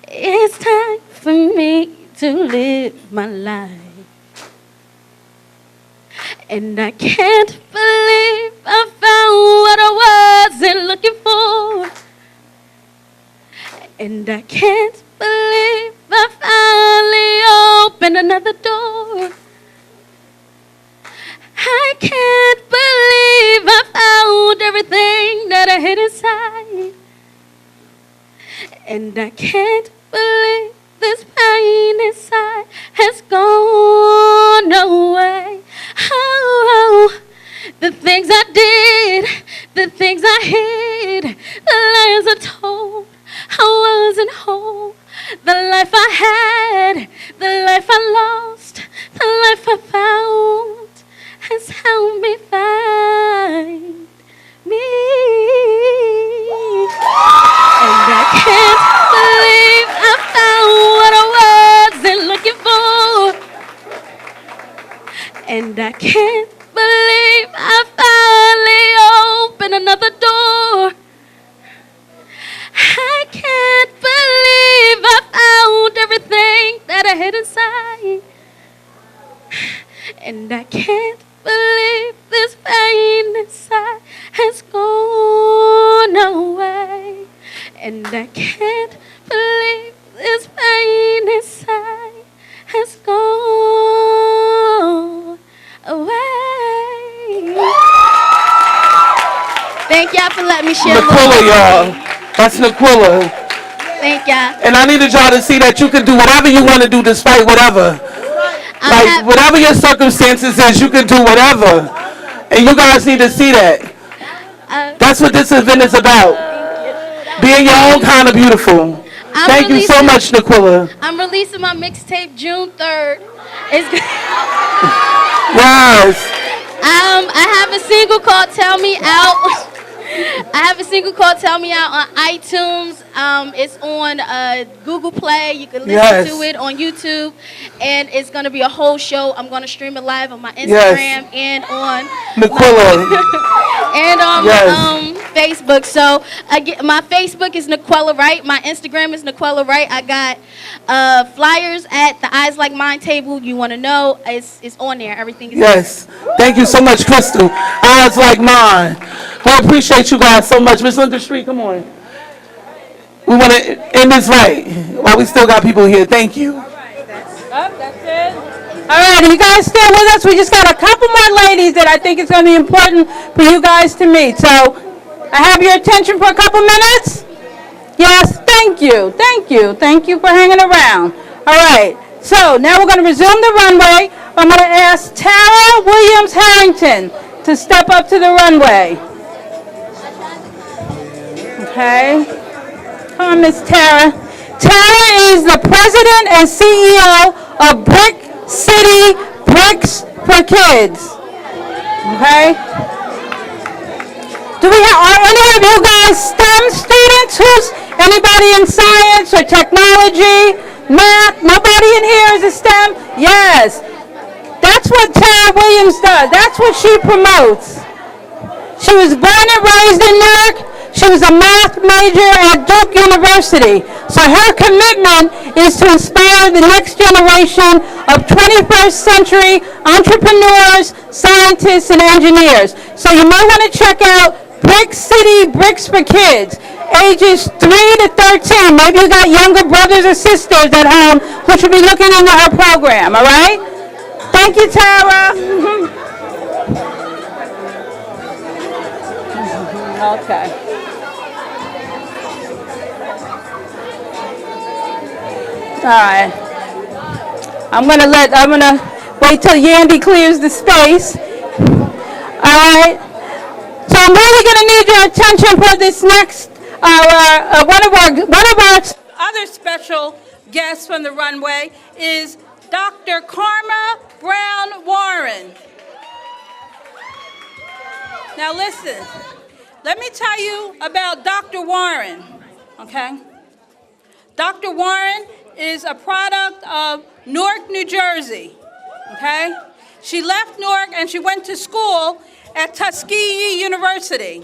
It's time for me to live my life. And I can't believe I found what I wasn't looking for. And I can't believe I finally opened another door. I can't believe I found everything that I had inside. And I can't believe this pain inside has gone away. Oh, the things I did, the things I hid, the lies I told, I wasn't whole. The life I had, the life I lost, the life I found has helped me find me. And I can't believe I found what I wasn't looking for. And I can't believe I finally opened another door. I can't believe I found everything that I had inside. And I can't believe this pain inside has gone away. And I can't believe this pain inside has gone away. Thank y'all for letting me share. Naquilla, y'all. That's Naquilla. Thank y'all. And I needed y'all to see that you can do whatever you want to do despite whatever. Like, whatever your circumstances is, you can do whatever. And you guys need to see that. That's what this event is about. Being your own kind of beautiful. Thank you so much, Naquilla. I'm releasing my mixtape June 3rd. It's Yes. I have a single called Tell Me Out. I have a single called Tell Me Out on iTunes. It's on Google Play. You can listen to it on YouTube. And it's going to be a whole show. I'm going to stream it live on my Instagram and on and on Facebook. So my Facebook is Naquilla Wright. My Instagram is Naquilla Wright. I got flyers at the Eyes Like Mine table. You want to know, it's on there. Everything is Yes. Thank you so much, Crystal. Eyes Like Mine. We appreciate you guys so much. Miss Linda Street, come on. We want to end this right while we still got people here. Thank you. That's it. All right, are you guys still with us? We just got a couple more ladies that I think is going to be important for you guys to meet. So I have your attention for a couple minutes? Yes, thank you, thank you. Thank you for hanging around. All right, so now we're going to resume the runway. I'm going to ask Tara Williams Harrington to step up to the runway. Okay. Come on, Miss Tara. Tara is the president and CEO of Brick City Bricks for Kids. Okay? Are any of you guys STEM students? Anybody in science or technology, math? Nobody in here is a STEM? Yes. That's what Tara Williams does. That's what she promotes. She was born and raised in Newark. She was a math major at Duke University. So her commitment is to inspire the next generation of 21st century entrepreneurs, scientists, and engineers. So you might want to check out Brick City Bricks for Kids, ages 3 to 13. Maybe you got younger brothers or sisters at home who should be looking into her program, all right? Thank you, Tara. Okay. All right. I'm gonna wait till Yandy clears the space. All right. So I'm really gonna need your attention for this next, one of our other special guests from the runway is Dr. Karma Brown Warren. Now listen, let me tell you about Dr. Warren, okay? Dr. Warren is a product of Newark, New Jersey, okay? She left Newark and she went to school at Tuskegee University,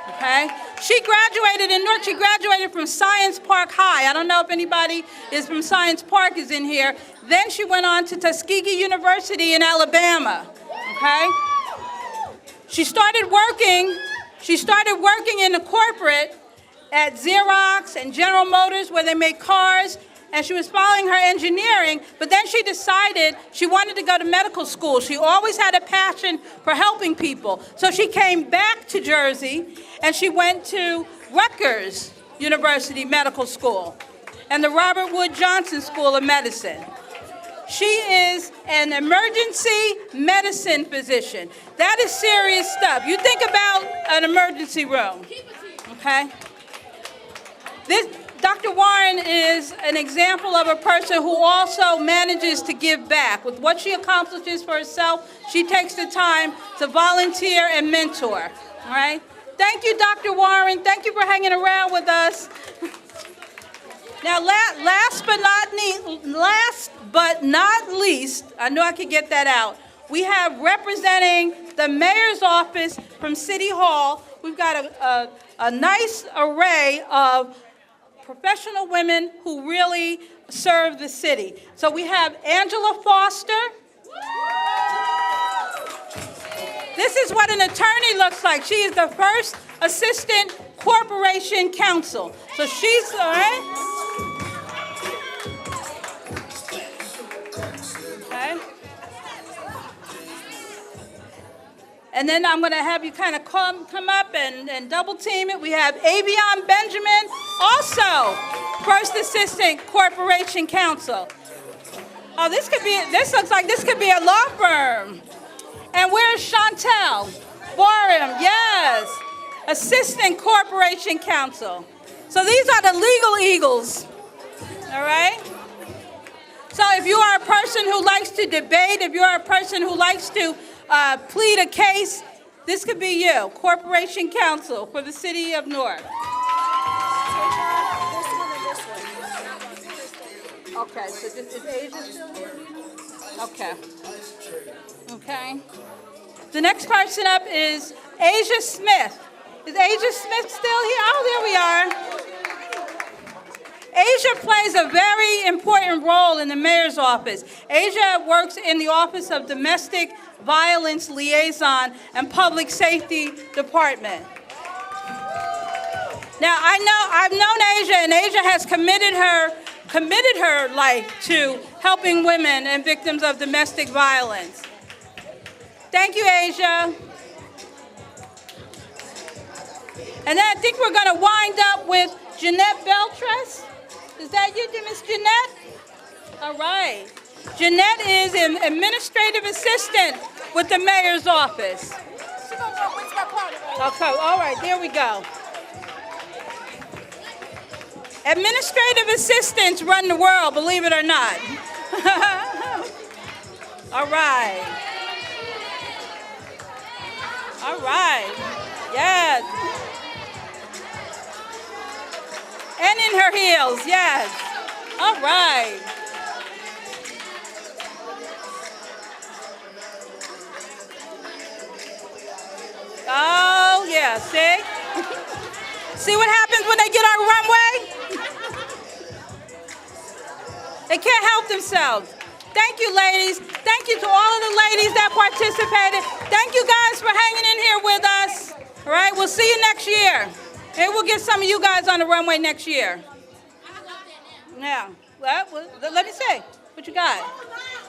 okay? She graduated in Newark. She graduated from Science Park High. I don't know if anybody is from Science Park is in here. Then she went on to Tuskegee University in Alabama, okay? She started working in the corporate at Xerox and General Motors where they make cars, and she was following her engineering, but then she decided she wanted to go to medical school. She always had a passion for helping people. So she came back to Jersey, and she went to Rutgers University Medical School and the Robert Wood Johnson School of Medicine. She is an emergency medicine physician. That is serious stuff. You think about an emergency room, okay? Dr. Warren is an example of a person who also manages to give back. With what she accomplishes for herself, she takes the time to volunteer and mentor, all right? Thank you, Dr. Warren. Thank you for hanging around with us. Now, last but not least, I knew I could get that out, we have representing the mayor's office from City Hall, we've got a nice array of professional women who really serve the city. So we have Angela Foster. This is what an attorney looks like. She is the first assistant corporation counsel. So she's, all right? Okay. And then I'm going to have you kind of come up and double team it. We have Avion Benjamin, also first assistant corporation counsel. Oh, this looks like this could be a law firm. And where's Chantel Borum? Yes, assistant corporation counsel. So these are the legal eagles, all right? So if you are a person who likes to debate, if you are a person who likes to plead a case, this could be you, corporation counsel for the city of Newark. Okay, so is Asia still here? Okay. Okay. The next person up is Asia Smith. Is Asia Smith still here? Oh, there we are. Asia plays a very important role in the mayor's office. Asia works in the Office of Domestic Violence Liaison and Public Safety Department. Now, I've known Asia, and Asia has committed committed her life to helping women and victims of domestic violence. Thank you, Asia. And then I think we're going to wind up with Jeanette Beltran. Is that you, Miss Jeanette? All right. Jeanette is an administrative assistant with the mayor's office. Okay, all right, there we go. Administrative assistants run the world, believe it or not. All right. All right. Yes. And in her heels, yes. All right. Oh, yeah, see? See what happens when they get on runway? They can't help themselves. Thank you, ladies. Thank you to all of the ladies that participated. Thank you guys for hanging in here with us. All right, we'll see you next year. Maybe we'll get some of you guys on the runway next year. Yeah. Well, let me see. What you got?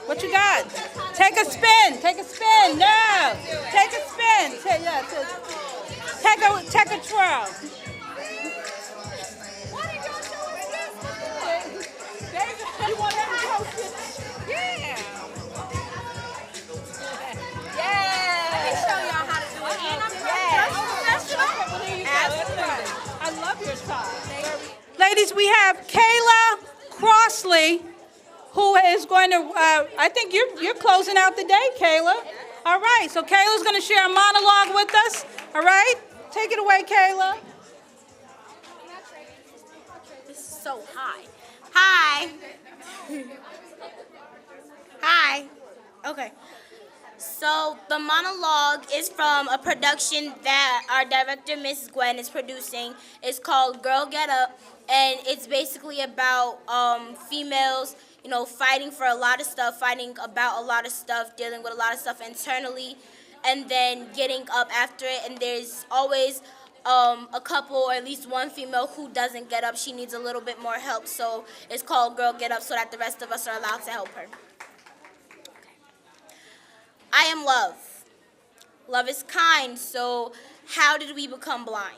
What you got? Take a spin. Take a spin. No. Take a spin. Take a twirl. You want to post it? Yeah. Yeah. Let me show y'all how to do it. And I'm professional. Absolutely. I love your tie. Ladies, we have Kayla Crossley, who is going to, I think you're closing out the day, Kayla. All right, so Kayla's going to share a monologue with us. All right, take it away, Kayla. This is so high. Hi. Hi. Okay. So the monologue is from a production that our director, Mrs. Gwen, is producing. It's called Girl Get Up, and it's basically about females, you know, fighting for a lot of stuff, fighting about a lot of stuff, dealing with a lot of stuff internally, and then getting up after it. And there's always a couple or at least one female who doesn't get up. She needs a little bit more help, so it's called Girl Get Up so that the rest of us are allowed to help her. I am love. Love is kind, so how did we become blind?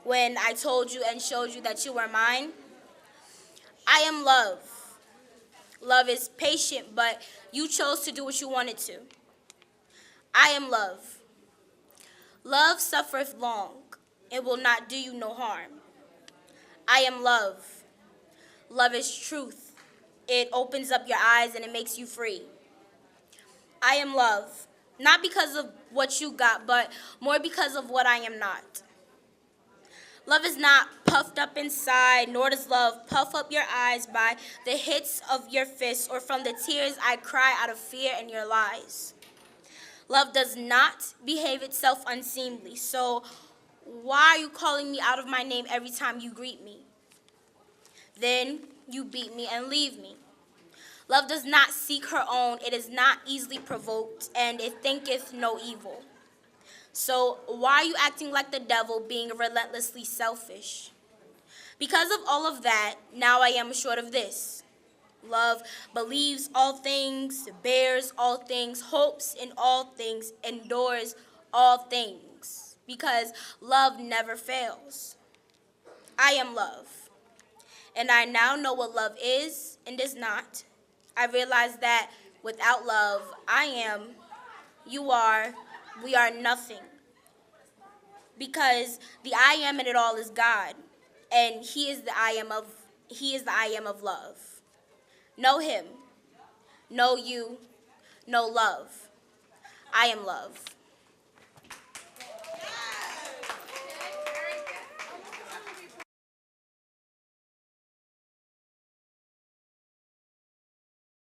When I told you and showed you that you were mine? I am love. Love is patient, but you chose to do what you wanted to. I am love. Love suffereth long. It will not do you no harm. I am love. Love is truth. It opens up your eyes and it makes you free. I am love, not because of what you got, but more because of what I am not. Love is not puffed up inside, nor does love puff up your eyes by the hits of your fists or from the tears I cry out of fear and your lies. Love does not behave itself unseemly, so why are you calling me out of my name every time you greet me? Then you beat me and leave me. Love does not seek her own, it is not easily provoked, and it thinketh no evil. So why are you acting like the devil, being relentlessly selfish? Because of all of that, now I am assured of this. Love believes all things, bears all things, hopes in all things, endures all things. Because love never fails. I am love. And I now know what love is and is not. I realize that without love, I am, you are, we are nothing. Because the I am in it all is God, and He is the I am of love. Know Him, know you, know love. I am love.